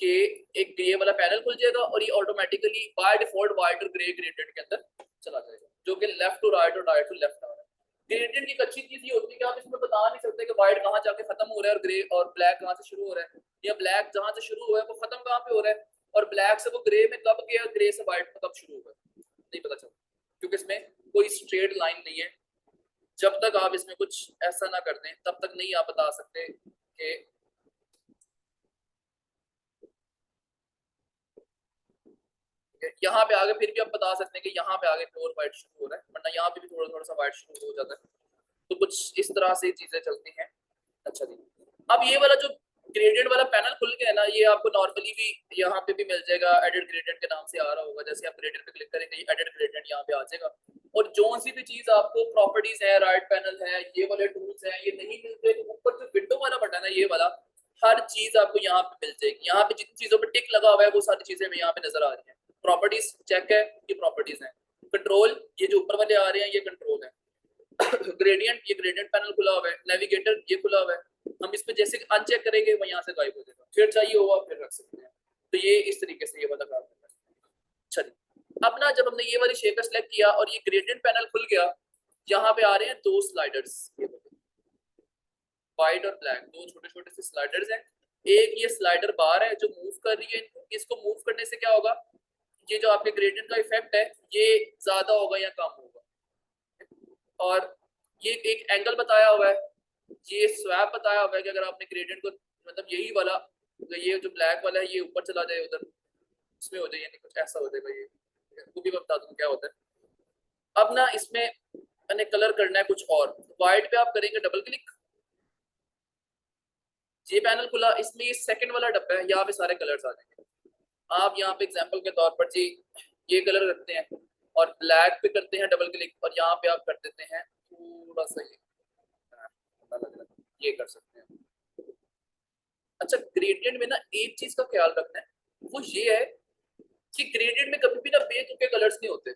कि एक ग्रे वाला पैनल खुल जाएगा और ये ऑटोमेटिकली बाय डिफॉल्ट व्हाइट और ग्रे ग्रेडेड के अंदर चला जाएगा, जो कि लेफ्ट टू राइट और राइट टू लेफ्ट आ रहा है। ग्रेडियंट की एक अच्छी चीज ये होती है कि आप इसमें बता नहीं सकते कि व्हाइट कहाँ जाके खत्म हो रहा है और ग्रे और ब्लैक कहाँ से शुरू हो रहा है, या ब्लैक जहां से शुरू हुआ है वो खत्म कहाँ पे हो रहा है, और ब्लैक से वो ग्रे में कब गया, ग्रे से व्हाइट में कब शुरू हुआ, नहीं पता चलता, क्योंकि इसमें कोई स्ट्रेट लाइन नहीं है। जब तक आप इसमें कुछ ऐसा ना कर दें तब तक नहीं आप बता सकते कि यहाँ पे आगे, फिर भी आप बता सकते हैं कि यहाँ पे आगे प्योर व्हाइट शुरू हो रहा है, वरना यहाँ पे भी थोड़ा थोड़ा सा व्हाइट शुरू हो जाता है। तो कुछ इस तरह से चीजें चलती हैं। अच्छा जी, अब ये वाला जो ग्रेडियंट वाला पैनल खुल गया है ना, ये आपको नॉर्मली भी यहाँ पे भी मिल जाएगा, एडिट ग्रेडियंट के नाम से आ रहा होगा। जैसे आप ग्रेडियंट पे क्लिक करेंगे एडिट ग्रेडियंट यहाँ पे आ जाएगा, और जो सी भी चीज आपको प्रॉपर्टीज है, राइट पैनल है, ये वाले टूल्स हैं, ये नहीं मिलते तो ऊपर जो विंडो वाला बटन है ये वाला, हर चीज आपको यहाँ पे मिल जाएगी। यहाँ पे जितनी चीजों पे टिक लगा हुआ है वो सारी चीजें हमें यहाँ पे नजर आ रही है। प्रॉपर्टीज चेक है, ये प्रॉपर्टीज है। कंट्रोल, ये जो ऊपर वाले आ रहे हैं ये कंट्रोल है। ग्रेडियंट, ये ग्रेडियंट पैनल खुला हुआ है। नेविगेटर ये खुला हुआ है, हम इस पे जैसे अनचेक करेंगे वो यहाँ से गायब हो जाएगा, फिर चाहिए होगा फिर रख सकते हैं। तो ये इस तरीके से ये वाला काम करता है। चलिए, अब ना जब हमने ये वाली शेप सेलेक्ट किया और ये ग्रेडियंट पैनल खुल गया, यहाँ पे आ रहे हैं दो स्लाइडर्स, व्हाइट और ब्लैक, दो छोटे छोटे से स्लाइडर्स हैं। एक ये स्लाइडर बार है जो मूव कर रही है इनको, इसको मूव करने से क्या होगा, ये जो आपके ग्रेडियंट का इफेक्ट है ये ज्यादा होगा या कम होगा। और ये एक एंगल बताया हुआ है, ये स्वैप बताया हुआ है कि अगर आपने ग्रेडियंट को, मतलब यही वाला, ये जो ब्लैक वाला है ये ऊपर चला जाए उधर, इसमें हो जाए, यानी कुछ ऐसा हो जाएगा। ये वो भी मैं बता दूं क्या होता है। अब ना इसमें मैंने कलर करना है कुछ और। व्हाइट पे आप करेंगे डबल क्लिक, ये पैनल खुला, इसमें ये सेकंड वाला डब्बा है, यहाँ पे सारे कलर्स आ जाएंगे। आप यहाँ पे एग्जांपल के तौर पर जी ये कलर रखते हैं और ब्लैक पे करते हैं डबल क्लिक, और यहाँ पे आप कर देते हैं थोड़ा सा ये कर सकते हैं। अच्छा, ग्रेडियंट में ना एक चीज का ख्याल रखना है, वो ये है कि ग्रेडियंट में कभी भी ना बेतुके कलर्स नहीं होते।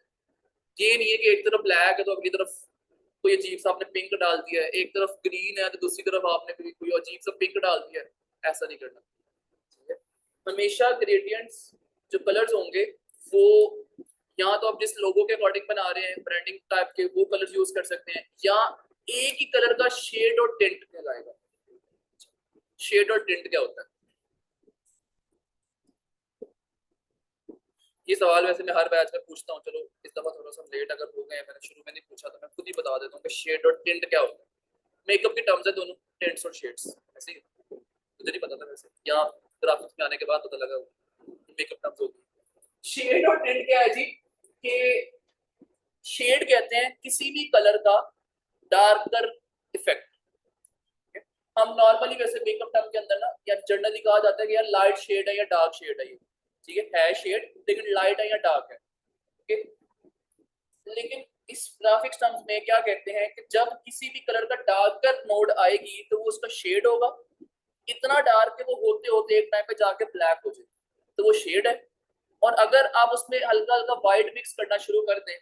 ये नहीं है कि एक तरफ ब्लैक है तो अगली तरफ कोई अजीब सा आपने पिंक डाल दिया है, एक तरफ ग्रीन है तो दूसरी तरफ आपने कोई अजीब सा पिंक डाल दिया है, ऐसा नहीं करना। हमेशा ग्रेडियंट्स जो कलर्स होंगे वो, या तो आप जिस लोगो के अकॉर्डिंग बना रहे हैं ब्रांडिंग टाइप के, वो कलर यूज कर सकते हैं, या एक ही कलर का शेड और टिंट कहलाएगा। शेड और टिंट क्या होता है? ये सवाल वैसे मैं हर बैच में पूछता हूँ, चलो इस दफा थोड़ा सा लेट अगर हो गए, मैंने शुरू में नहीं पूछा तो मैं खुद ही बता देता हूँ कि शेड और टिंट क्या होता है। मेकअप की टर्म्स है दोनों, टिंट्स और शेड्स, ऐसे ही मुझे नहीं पता था वैसे, या ग्राफिक्स में आने के बाद पता लगा मेकअप टर्म्स होगी। शेड और टिंट क्या है जी, कि शेड कहते हैं किसी भी कलर का डार्कर इफेक्ट। हम नॉर्मली वैसे मेकअप टर्म के अंदर ना, या जनरली कहा जाता है कि यार लाइट शेड है या डार्क शेड है, ये ठीक है शेड लेकिन लाइट है या डार्क है, ठीक है। लेकिन इस ग्राफिक्स टर्म्स में क्या कहते हैं कि जब किसी भी कलर का डार्कर नोड आएगी तो वो उसका शेड होगा, इतना डार्क है वो होते होते एक टाइम पे जाके ब्लैक हो जाए तो वो शेड है। और अगर आप उसमें हल्का हल्का व्हाइट मिक्स करना शुरू कर दें,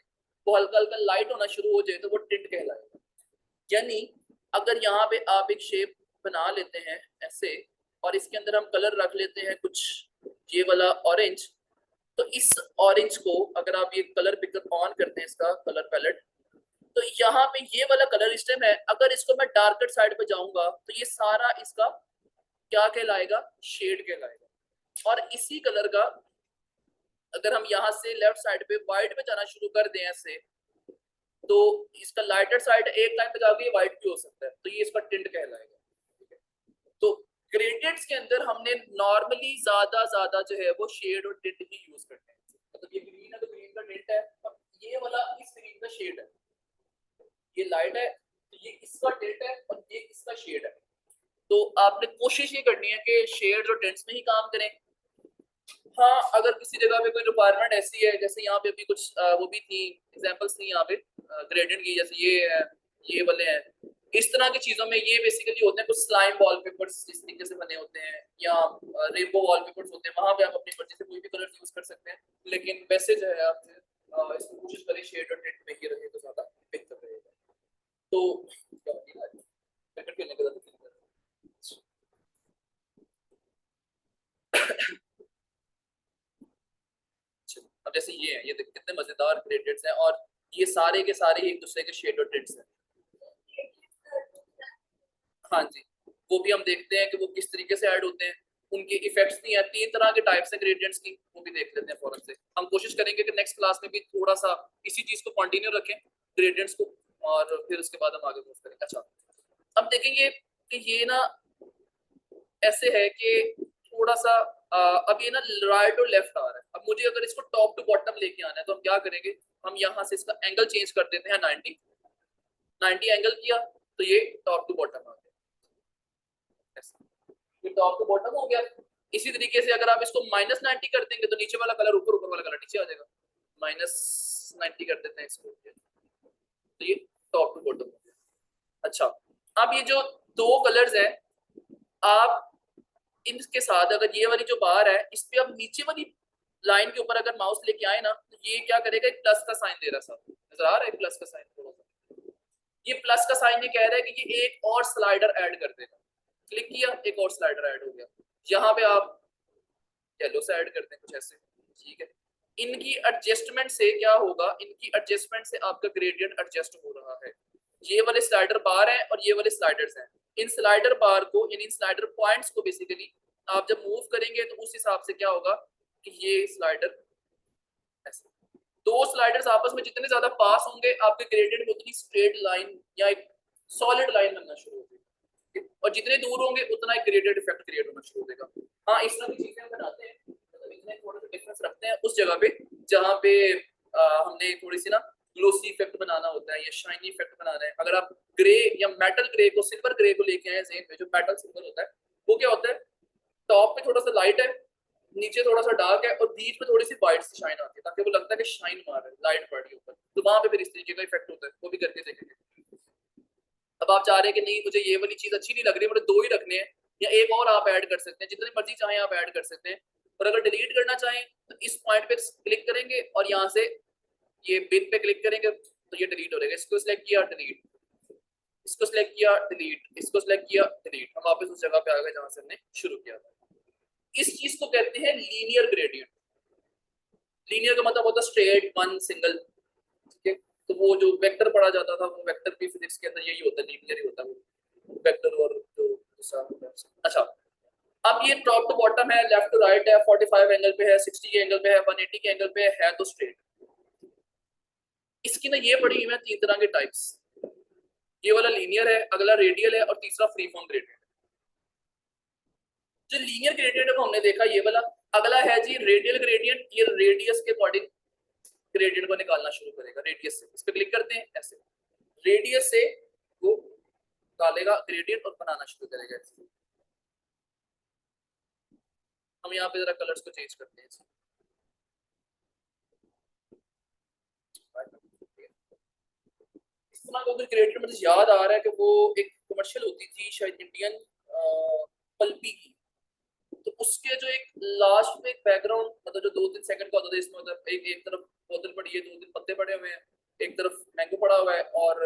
वो हल्का हल्का लाइट होना शुरू हो जाए तो वो टिंट कहलाएगा। यानी अगर यहाँ पे आप एक शेप बना लेते हैं ऐसे, और इसके अंदर हम कलर रख लेते हैं कुछ ये वाला ऑरेंज, तो इस ऑरेंज को अगर आप ये कलर पिकर ऑन करते हैं, इसका कलर पैलेट, तो यहाँ पे ये वाला कलर स्टेम है, अगर इसको मैं डार्कर साइड पे जाऊंगा तो ये सारा इसका क्या कहलाएगा, शेड कहलाएगा। और इसी कलर का अगर हम यहाँ से लेफ्ट साइड पे व्हाइट पे जाना शुरू कर दें ऐसे, तो इसका लाइटर साइड एक टाइम पे जाके व्हाइट भी हो सकता है, तो ये इसका टिंट कहलाएगा। तो ग्रेडियंट्स के अंदर हमने नॉर्मली ज्यादा जो है वो शेड और टिंट ही यूज करते हैं। मतलब ये ग्रीन है तो ग्रीन का टिंट है, और ये वाला इस ग्रीन का शेड है, ये लाइट है तो ये इसका टिंट है, और ये इसका शेड है। तो आपने कोशिश ये करनी है कि शेड और टिंट्स में ही काम करें। हाँ, अगर किसी जगह पे कोई रिक्वायरमेंट ऐसी है, जैसे यहाँ पे अभी कुछ वो भी थी, एग्जांपल्स थी यहाँ पे ग्रेडियंट की, जैसे ये है, ये वाले हैं, इस तरह की चीजों में ये बेसिकली होते हैं कुछ स्लाइम वॉलपेपर्स इस तरीके से बने होते हैं, या रेनबो वॉलपेपर्स होते हैं, वहां पे आप अपनी मर्जी से कोई भी कलर यूज कर सकते हैं। लेकिन वैसे जो है आप इसको कोशिश करें शेड और टिंट में ही रहे तो ज्यादा बेहतर रहेगा। तो क्रिकेट खेलने के बाद अब जैसे ये है, ये कितने मजेदार ग्रेडियंट्स हैं और ये सारे के सारे एक दूसरे के शेडो टिंट्स हैं। हाँ जी, वो भी हम देखते हैं कि वो किस तरीके से ऐड होते हैं, उनके इफेक्ट्स नहीं है। 3 तरह के टाइप्स हैं ग्रेडियंट्स की, वो भी देख लेते हैं फौरन से। हम कोशिश करेंगे कि नेक्स्ट क्लास में भी थोड़ा सा इसी चीज को कंटिन्यू रखें, ग्रेडियंट्स को, और फिर उसके बाद हम आगे मूव करेंगे। अच्छा, अब देखेंगे कि ये ना ऐसे है कि थोड़ा सा अब ये ना राइट और लेफ्ट आ रहा है। अब मुझे अगर इसको टॉप टू बॉटम लेके आना है तो हम क्या करेंगे, हम यहाँ से इसका एंगल चेंज कर देते हैं 90 एंगल किया तो ये टॉप टू बॉटम आ गया, ये टॉप टू बॉटम हो गया। इसी तरीके से अगर आप इसको -90 कर देंगे तो नीचे वाला कलर ऊपर, ऊपर वाला कलर नीचे आ जाएगा। -90 कर देते हैं इसको, तो ये टॉप टू बॉटम हो गया। अच्छा, अब ये जो दो कलर्स हैं, आप इनके साथ अगर ये वाली जो बार है इस पे अब नीचे वाली लाइन के ऊपर अगर माउस लेके आए ना तो ये क्या करेगा, एक प्लस का साइन दे रहा है, सब नजर आ रहा है प्लस का साइन, थोड़ा सा ये प्लस का साइन ये कह रहा है कि ये एक और स्लाइडर ऐड कर देगा। क्लिक किया, एक और स्लाइडर ऐड हो गया। यहाँ पे आप येलो से ऐड करते हैं कुछ ऐसे, ठीक है। इनकी एडजस्टमेंट से क्या होगा, इनकी एडजस्टमेंट से आपका ग्रेडियंट एडजस्ट हो रहा है। ये वाले स्लाइडर बार हैं और ये वाले स्लाइडर्स हैं। इन स्लाइडर बार को यानी इन स्लाइडर पॉइंट्स को बेसिकली आप जब मूव करेंगे तो उस हिसाब से क्या होगा कि ये स्लाइडर ऐसे, दो स्लाइडर्स आपस में जितने ज्यादा पास होंगे आपके ग्रेडियंट में उतनी स्ट्रेट लाइन या एक सॉलिड लाइन बनना शुरू होगी, और जितने दूर होंगे उतना एक ग्रेडियंट इफेक्ट क्रिएट होना शुरू हो जाएगा। हाँ, इस तरह की चीजें हम बनाते हैं, मतलब इतने थोड़ा सा डिफरेंस रखते हैं उस जगह पे जहाँ पे हमने थोड़ी सी ना ग्लोसी इफेक्ट बनाना होता है या शाइनी इफेक्ट बनाना है। अगर आप ग्रे या मेटल ग्रे को, सिल्वर ग्रे को लेके आए जेन में, जो मेटल सिल्वर होता है वो क्या होता है, टॉप पे थोड़ा सा लाइट है, नीचे थोड़ा सा डार्क है और बीच में थोड़ी सी वाइट सी शाइन आती है ताकि वो लगता है कि शाइन मार रहा है, लाइट पड़ रही है ऊपर, तो वहां पे फिर इस तरीके का इफेक्ट होता है, वो भी करके देखेंगे। अब आप चाह रहे हैं कि नहीं मुझे ये वाली चीज अच्छी नहीं लग रही, मुझे दो ही रखने हैं, या एक और आप ऐड कर सकते हैं, जितनी मर्जी चाहें आप ऐड कर सकते हैं। और अगर डिलीट करना चाहें तो इस पॉइंट पे क्लिक करेंगे और यहाँ से ये बिन पे क्लिक करेंगे तो ये डिलीट हो जाएगा। इसको सिलेक्ट किया डिलीट, इसको सिलेक्ट किया डिलीट, इसको सिलेक्ट किया डिलीट, हम वापस उस जगह पे आ गए जहां से हमने शुरू किया था। इस चीज को कहते हैं लीनियर ग्रेडियंट। लीनियर का मतलब होता है स्ट्रेट, वन, सिंगल, ठीक है। तो वो जो वेक्टर पढ़ा जाता था वो वेक्टर भी फिजिक्स के अंदर यही होता है, लीनियर ही होता है वेक्टर और जो दूसरा। अच्छा, अब ये टॉप टू बॉटम है, लेफ्ट टू राइट है, 45 एंगल पे है, 60 के एंगल पे है, 180 के एंगल पे है तो स्ट्रेट। इसकी ना ये पड़ी हुई है 3 तरह के टाइप्स, ये वाला लीनियर है, अगला रेडियल है और तीसरा फ्री फॉर्म ग्रेडियंट। जो लीनियर ग्रेडियंट है वो हमने देखा ये वाला। अगला है जी रेडियल ग्रेडियंट, ये रेडियस के अकॉर्डिंग ग्रेडियंट को निकालना शुरू करेगा। रेडियस से इस पे क्लिक करते हैं, ऐसे रेडियस से वो निकालेगा ग्रेडियंट और बनाना शुरू करेगा। हम यहाँ पे जरा कलर्स को चेंज करते हैं। इस तरह का कुछ ग्रेडियंट मुझे याद आ रहा है कि वो एक कमर्शियल होती थी शायद इंडियन पल्पी की, तो उसके जो एक लास्ट में एक बैकग्राउंड मतलब जो 2-3 सेकंड का होता था, इसमें मतलब एक तरफ बोतल पड़ी है, 2-3 पत्ते पड़े हुए हैं, एक तरफ मैंगो पड़ा हुआ है, और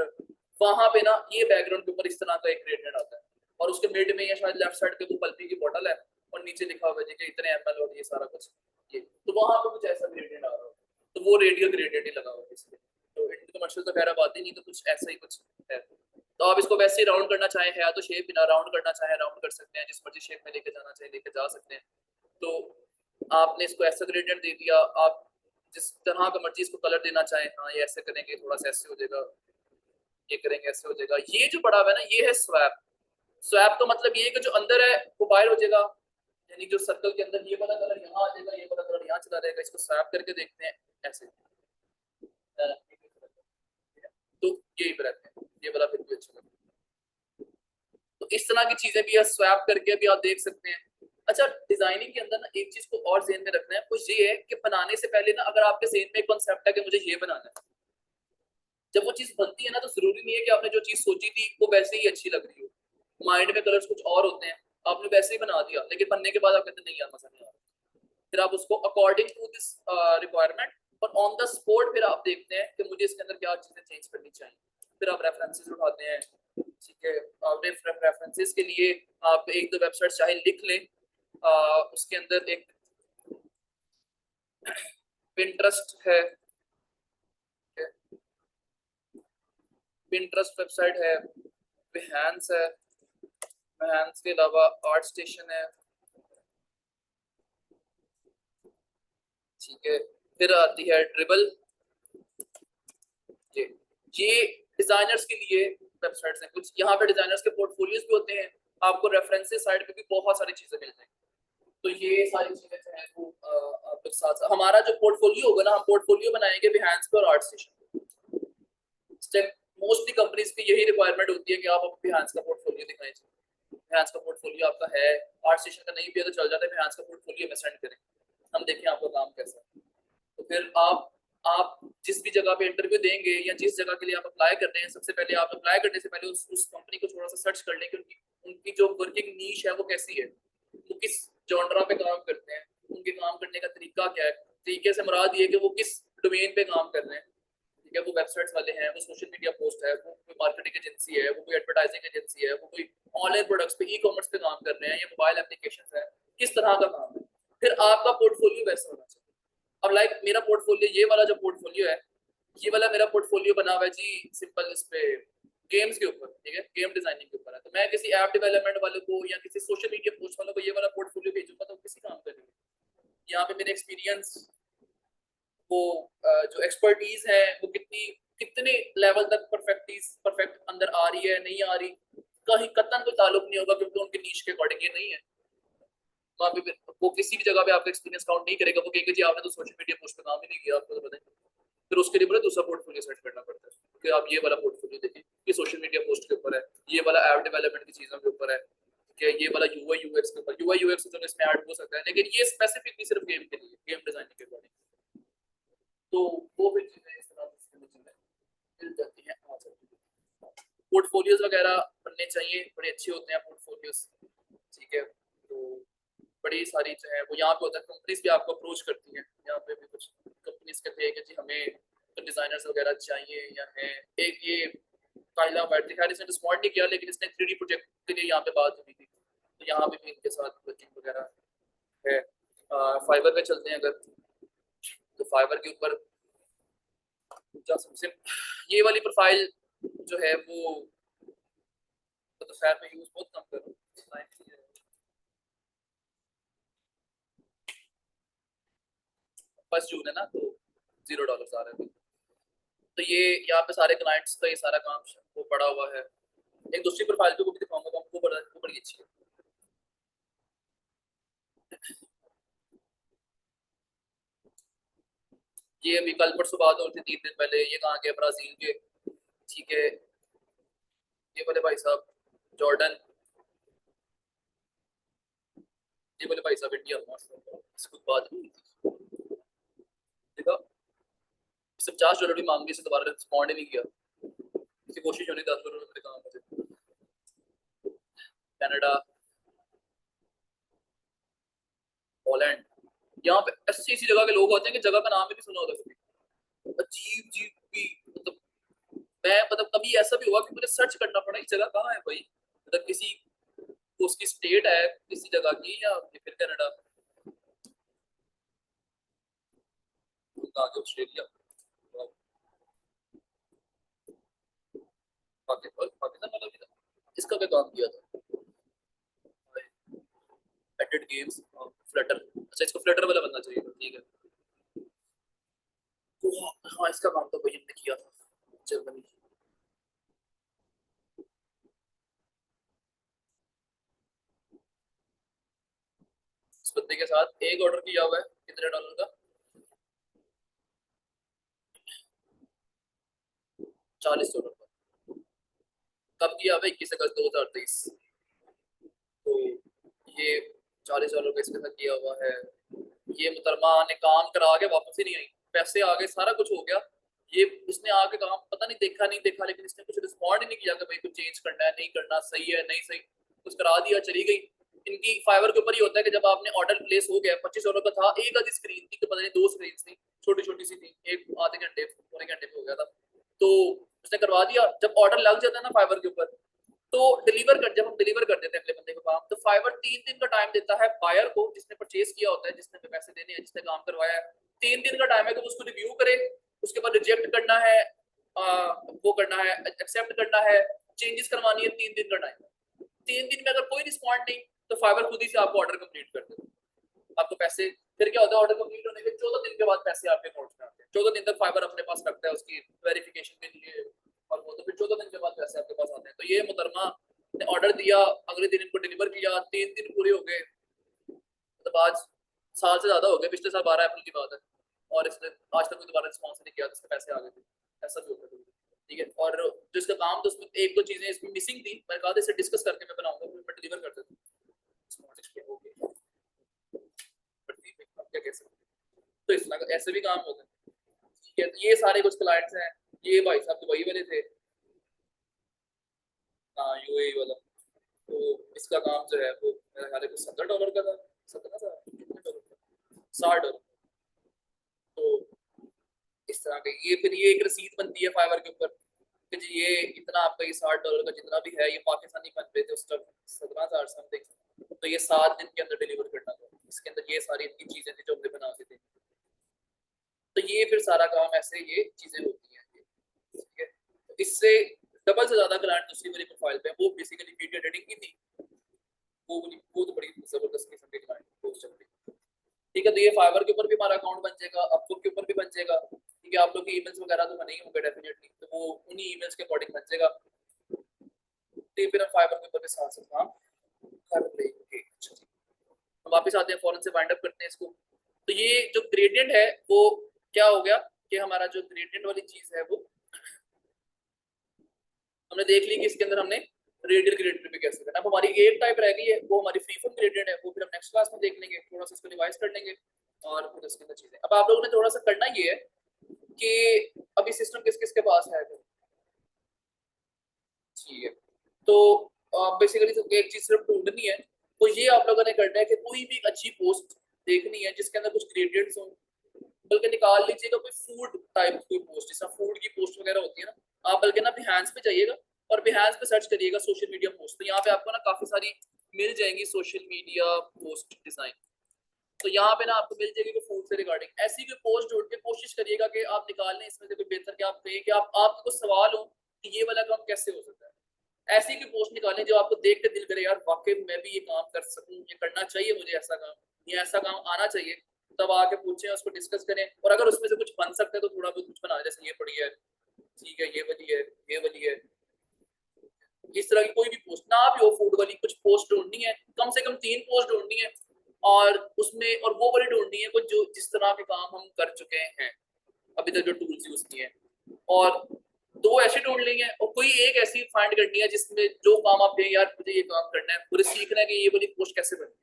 वहां पे ना ये बैकग्राउंड के ऊपर इस तरह का एक ग्रेडियंट आता है, और उसके मिड में या शायद लेफ्ट साइड पे वो पल्पी की बोतल है और नीचे लिखा हुआ है जी कि इतने एमएल और ये सारा कुछ, ये तो वहां पे कुछ ऐसा ग्रेडियंट आ रहा है, तो वो रेडियल ग्रेडियंट ही लगा हुआ है इसलिए। तो इंडियन कमर्शियल तो खैर अब आती नहीं, तो कुछ ऐसा ही कुछ है। तो आप इसको वैसे ही राउंड करना चाहें है तो शेप बिना राउंड करना चाहे राउंड कर सकते हैं, जिस मर्जी शेप में लेके जाना चाहे लेके जा सकते हैं। तो आपने इसको ऐसा ग्रेडियंट दे दिया, आप जिस तरह का मर्जी इसको कलर देना चाहें, हाँ ये ऐसे करेंगे थोड़ा सा ऐसे हो जाएगा, ये करेंगे ऐसे हो जाएगा। ये जो पड़ा हुआ है ना ये है स्वैप। स्वैप तो मतलब ये है कि जो अंदर है वो बाहर हो जाएगा, यानी जो सर्कल के अंदर ये वाला कलर यहाँ आ जाएगा, ये वाला कलर यहाँ चला जाएगा। इसको स्वैप करके देखते हैं ऐसे, तो यही पर रहते हैं, ये वाला फिर भी अच्छा लगता है। तो इस तरह की चीजें भी स्वैप करके भी आप देख सकते हैं। अच्छा, डिजाइनिंग के अंदर ना एक चीज को और ज़हन में रखना है, वो ये है कि बनाने से पहले ना अगर आपके ज़हन में एक कॉन्सेप्ट है कि मुझे ये बनाना है, जब वो चीज बनती है ना तो जरूरी नहीं है कि आपने जो चीज सोची थी वो वैसे ही अच्छी लग रही हो। माइंड में कलर्स कुछ और होते हैं, आपने वैसे ही बना दिया लेकिन बनने के बाद आप कहते नहीं यार मजा नहीं आ रहा। फिर आप उसको अकॉर्डिंग टू दिस रिक्वायरमेंट और ऑन द स्पॉट फिर आप देखते हैं कि मुझे इसके अंदर क्या चीजें चेंज करनी चाहिए। फिर आप रेफरेंसेस उठाते हैं, ठीक है। रेफरेंसेस के लिए आप एक दो वेबसाइट चाहे लिख लें, उसके अंदर एक पिंटरेस्ट है, पिंटरेस्ट वेबसाइट है, behance है, behance के अलावा आर्ट स्टेशन है, ठीक है। फिर आती है ड्रिबल, ये डिजाइनर्स के लिए वेबसाइट्स हैं कुछ। यहाँ पे डिजाइनर्स के पोर्टफोलियोज भी होते हैं, आपको रेफरेंसेस साइड पे भी बहुत सारी चीजें मिल जाएंगी। तो ये सारी चीजें जो है वो आप लोग साथ हमारा जो पोर्टफोलियो होगा ना, हम पोर्टफोलियो बनाएंगे behance पे और आर्ट स्टेशन। मोस्टली कंपनीज की यही रिक्वायरमेंट होती है कि आप behance का पोर्टफोलियो दिखाएं। behance का पोर्टफोलियो आपका है, आर्ट स्टेशन का नहीं भी है तो चल जाता है, behance का पोर्टफोलियो में सेंड करें, हम देखें आपका काम कैसा है। तो फिर आप जिस भी जगह पे इंटरव्यू देंगे या जिस जगह के लिए आप अप्लाई कर रहे हैं, सबसे पहले आप अप्लाई करने से पहले उस कंपनी को थोड़ा सा सर्च कर लें कि उनकी जो वर्किंग नीश है वो कैसी है, वो किस जॉनरा पे काम करते हैं, उनके काम करने का तरीका क्या है। तरीके से मुराद ये कि वो किस डोमेन पे काम कर रहे हैं, ठीक है। वो वेबसाइट्स वाले हैं, वो सोशल मीडिया पोस्ट है, वो कोई मार्केटिंग एजेंसी है, वो कोई एडवर्टाइजिंग एजेंसी है, वो कोई ऑनलाइन प्रोडक्ट्स पे ई कॉमर्स पे काम कर रहे हैं या मोबाइल एप्लीकेशन है, किस तरह का काम है। फिर आपका पोर्टफोलियो वैसा होना चाहिए। अब लाइक मेरा पोर्टफोलियो, ये वाला जो पोर्टफोलियो है, ये वाला मेरा पोर्टफोलियो बना हुआ है जी सिंपल इस पे गेम्स के ऊपर, ठीक है, गेम डिजाइनिंग के ऊपर है। तो मैं किसी ऐप डेवलपमेंट वाले को या किसी सोशल मीडिया पोस्ट वाले को ये वाला पोर्टफोलियो भेजूंगा तो किसी काम करेंगे। यहाँ पे मेरे एक्सपीरियंस, वो जो एक्सपर्टीज है वो कितने लेवल तक परफेक्ट अंदर आ रही है, नहीं आ रही, कहीं कतन कोई ताल्लुक नहीं होगा, क्योंकि उनके नीश के अकॉर्डिंग ये नहीं है। वहाँ पे वो किसी भी जगह पे आपका एक्सपीरियंस काउंट नहीं करेगा, वो कहेंगे जी आपने तो सोशल मीडिया पोस्ट पे काम ही नहीं किया, आपको तो पता नहीं। फिर उसके लिए बोले दूसरा पोर्टफोलियो सेट करना पड़ता है कि आप ये वाला पोर्टफोलियो देखिए, ये सोशल मीडिया पोस्ट के ऊपर है, ये वाला ऐप डेवलपमेंट की चीजों के ऊपर है, कि ये वाला यूआई यूएक्स के ऊपर। यूआई यूएक्स तो इसमें ऐड हो सकता है, लेकिन ये स्पेसिफिकली सिर्फ गेम के लिए, गेम डिजाइनिंग के लिए। तो वो भी चीजें इस तरह से चीजें मिल जाती हैं। पोर्टफोलियोज वगैरह बनने चाहिए, बड़े अच्छे होते हैं पोर्टफोलियोज, ठीक है। तो बड़ी सारी जो है वो यहाँ पे होता है, कंपनीज भी आपको अप्रोच करती हैं। यहाँ पे भी कुछ कंपनीज कहते हैं कि जी हमें तो डिजाइनर्स वगैरह चाहिए या है। एक ये काइला बैठ खैर इसने रिस्पॉन्ड नहीं किया, लेकिन इसने 3D प्रोजेक्ट के लिए यहाँ पे बात हुई थी, तो यहाँ पे भी इनके साथ वर्किंग वगैरह है। फाइबर पे चलते हैं अगर, तो फाइबर के ऊपर सबसे ये वाली प्रोफाइल जो है वो तो खैर मैं यूज बहुत कम करूँ। 1 जून है ना, तो $0 आ रहे हैं। तो ये यहाँ पे सारे क्लाइंट्स का ये सारा काम वो पड़ा हुआ है। एक दूसरी प्रोफाइल पे को भी दिखाऊंगा, वो बड़ी अच्छी है। ये अभी कल परसों बात हो रही थी, 3 दिन पहले, ये कहाँ के, ब्राजील के, ठीक है। ये बोले भाई साहब जॉर्डन, ये बोले भाई साहब इंडिया, कुछ बात नहीं थी, देखा $50 भी मांगी से दोबारा रिस्पॉन्ड ही नहीं किया, किसी कोशिश होनी 10 करोड़ रुपए काम मुझे। कनाडा, पोलैंड, यहाँ पे ऐसी ऐसी जगह के लोग होते हैं कि जगह का नाम भी नहीं सुना होता कभी, अजीब अजीब भी, मतलब मैं मतलब कभी ऐसा भी हुआ कि मुझे सर्च करना पड़ा इस जगह कहाँ है भाई, मतलब किसी उसकी स्टेट है किसी जगह की, या फिर कनाडा, आगे ऑस्ट्रेलिया, पाकिस्तान वाला भी था, इसका क्या काम किया था, एडिट गेम्स, फ्लटर, अच्छा इसको फ्लटर वाला बनना चाहिए, ठीक है। तो हाँ इसका काम तो भैया ने किया था, जर्मनी। इस बंदे के साथ एक ऑर्डर किया हुआ है, कितने डॉलर का, $40 का। कब किया हुआ है, 21 अगस्त 2023। तो ये $40 का इसके साथ किया हुआ है। ये मुतरमा ने काम करा के वापस ही नहीं आई, पैसे आ गए, सारा कुछ हो गया, ये इसने आके काम पता नहीं देखा नहीं देखा, लेकिन इसने कुछ रिस्पॉन्ड ही नहीं किया कि भाई कुछ चेंज करना है, नहीं करना, सही है नहीं सही, कुछ करा दिया, चली गई। इनकी फाइवर के ऊपर ही होता है कि जब आपने ऑर्डर प्लेस हो गया, $25 का था, एक आधी स्क्रीन थी, तो पता नहीं 2 स्क्रीन थी, छोटी छोटी सी थी, एक आधे घंटे पौने घंटे में हो गया था। तो उसने करवा दिया। जब ऑर्डर लग जाता है ना फाइवर के ऊपर, तो जब हम डिलीवर कर देते हैं अगले बंदे को काम, तो फाइवर 3 दिन का टाइम देता है बायर को, जिसने परचेज किया होता है, जिसने पैसे देने हैं, जिसने काम करवाया है, 3 दिन का टाइम है कि उसको रिव्यू करे, उसके बाद रिजेक्ट करना है, वो करना है, एक्सेप्ट करना है, चेंजेस करवानी है, 3 दिन का टाइम है। 3 दिन में अगर कोई रिस्पॉन्ड नहीं तो फाइबर खुद ही से आपको ऑर्डर कंप्लीट कर देगा, आपको पैसे। फिर क्या होता है, ऑर्डर कंप्लीट होने के 14 दिन के बाद पैसे आपके अकाउंट में आते हैं। 14 दिन तक फाइबर अपने पास रखता है उसकी वेरिफिकेशन के लिए, और वो तो फिर 14 दिन के बाद पैसे आपके पास आते हैं। तो ये मुहतरमा ने ऑर्डर दिया, अगले दिन इनको डिलीवर किया, 3 दिन पूरे हो गए, मतलब आज साल से ज्यादा हो गए, पिछले साल 12 अप्रैल की बात है, और इसने आज तक कोई दोबारा रिस्पॉन्स नहीं किया, जिसके पैसे आ गए थे। ऐसा भी होता है, ठीक है। और जो इसका काम था उसमें एक दो चीजें इसमें मिसिंग थी, मैंने कहा था इसे डिस्कस करके मैं बनाऊंगा, फिर मैं डिलीवर कर देता हूँ। क्या कह सकते हैं, तो इस तरह ऐसे भी काम होते हैं, ठीक है। तो ये सारे कुछ क्लाइंट्स हैं। ये भाई साहब दुबई वाले थे, हाँ यूएई वाला। तो इसका काम जो है वो मेरे ख्याल है $70 का था, 17,000 कितने डॉलर का, $60। तो इस तरह के ये फिर ये एक रसीद बनती है फाइवर के ऊपर कि जी ये इतना आपका ये $60 का जितना भी है, ये पाकिस्तानी बन रहे थे उस टाइम 17,000 समथिंग, तो ये 7 दिन के अंदर डिलीवर करना था। इसके अंदर ये सारी इतनी चीजें थी जो हमने बना दी थी। तो ये फिर सारा काम ऐसे ये चीजें होती हैं, ठीक है। तो इससे डबल से ज्यादा क्लाइंट दूसरी वाली प्रोफाइल पे, वो बेसिकली वीडियो एडिटिंग की थी, वो तो बड़ी जबरदस्त किस्म के क्लाइंट पोस्ट चल रही, ठीक है। तो ये फाइवर के ऊपर भी हमारा अकाउंट बन जाएगा, अपवर्क के ऊपर भी बन जाएगा, ठीक है। आप लोग के ईमेल्स वगैरह तो बने ही होंगे डेफिनेटली, तो वो उन्हीं ईमेल्स के अकॉर्डिंग बन जाएगा। तो फिर हम फाइवर के ऊपर भी साथ साथ काम कर लेंगे। अच्छा जी, हम वापस आते हैं, फौरन से वाइंड अप करते हैं इसको। तो ये जो ग्रेडियंट है वो क्या हो गया कि हमारा जो ग्रेडियंट वाली चीज है वो हमने देख ली कि इसके अंदर हमने रेडियल ग्रेडियंट भी कैसे करना। अब हमारी एक टाइप रह गई है, वो हमारी फ्री फॉर्म ग्रेडियंट है, वो फिर हम नेक्स्ट क्लास में देख लेंगे, थोड़ा सा इसको रिवाइज कर लेंगे और फिर उसके अंदर चीजें। अब आप लोगों ने थोड़ा सा करना ये है कि अभी सिस्टम किस किस के पास है, ठीक है। तो बेसिकली एक चीज सिर्फ ढूंढनी है, तो ये आप लोगों ने करना है कि कोई भी अच्छी पोस्ट देखनी है जिसके अंदर कुछ ग्रेडियंट्स हो, बल्कि निकाल लीजिएगा कोई फूड टाइप कोई पोस्ट, जैसा फूड की पोस्ट वगैरह होती है ना, आप बल्कि ना बिहांस पे जाइएगा और बिहांस पे सर्च करिएगा सोशल मीडिया पोस्ट, तो यहाँ पे आपको ना काफी सारी मिल जाएंगी सोशल मीडिया पोस्ट डिजाइन। तो यहाँ पे ना आपको मिल जाएगी कि फूड से रिगार्डिंग ऐसी कोई पोस्ट ढूंढ के कोशिश करिएगा कि आप निकाल लें इसमें से कोई बेहतर, कि आप कहें कि आपको कुछ सवाल हो कि ये वाला काम कैसे हो सकता है। ऐसी कोई पोस्ट निकालें जो आपको देख के दिल करे यार वाकई मैं भी ये काम कर सकूं, ये करना चाहिए मुझे ऐसा काम, ये ऐसा काम आना चाहिए। तब आके पूछें, उसको डिस्कस करें, और अगर उसमें से कुछ बन सकता है तो थोड़ा बहुत कुछ बना, जैसे ये पड़ी है, ठीक है, ये वाली है, ये वाली है, इस तरह की कोई भी पोस्ट ना भी हो फूड वाली, कुछ पोस्ट ढूंढनी है, कम से कम 3 पोस्ट ढूंढनी है, और उसमें और वो वाली ढूंढनी है कुछ जो जिस तरह के काम हम कर चुके हैं अभी तक, जो टूल्स यूज किए हैं, और 2 ऐसे ढूंढ लेंगे, और कोई एक ऐसी फाइंड करनी है जिसमें जो काम आप दें, यार मुझे ये काम करना है, पूरे सीखना है कि ये वाली पोस्ट कैसे बने,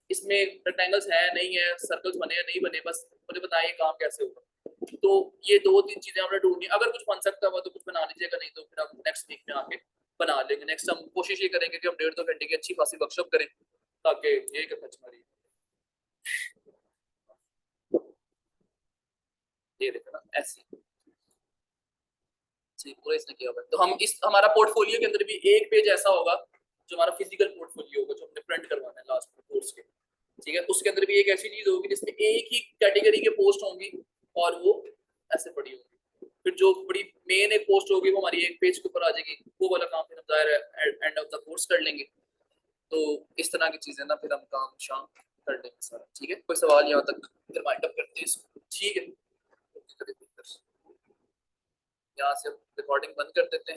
इसमें रेक्टेंगल्स है नहीं है, सर्कल्स बने या नहीं बने, बस मुझे बताइए काम कैसे होगा। तो ये 2-3 चीजें हमने ढूंढनी, अगर कुछ बन सकता हुआ तो कुछ बना लीजिएगा, नहीं तो फिर हम नेक्स्ट वीक में आके बना लेंगे। नेक्स्ट हम कोशिश ये करेंगे कि हम 1.5-2 घंटे की अच्छी खासी वर्कशॉप करें, ताकि ये खर्च हमारी ये देखो ना ऐसी पूरा इसने किया हुआ है। तो हम इस हमारा पोर्टफोलियो के अंदर भी एक पेज ऐसा होगा जो हमारा फिजिकल पोर्टफोलियो होगा, जो हमने प्रिंट करवाना है लास्ट में कोर्स के, ठीक है। उसके अंदर भी एक ऐसी चीज होगी जिसमें एक ही कैटेगरी के पोस्ट होंगी और वो ऐसे पड़ी होगी, फिर जो बड़ी मेन एक पोस्ट होगी वो हमारी एक पेज के ऊपर आ जाएगी, वो वाला काम फिर हम जाहिर एंड ऑफ द कोर्स कर लेंगे। तो इस तरह की चीजें ना फिर हम काम शाम कर लेंगे सारा, ठीक है। कोई सवाल यहाँ तक फिर वाइंड अप करते हैं इसको, ठीक है। यहाँ से रिकॉर्डिंग बंद कर देते हैं।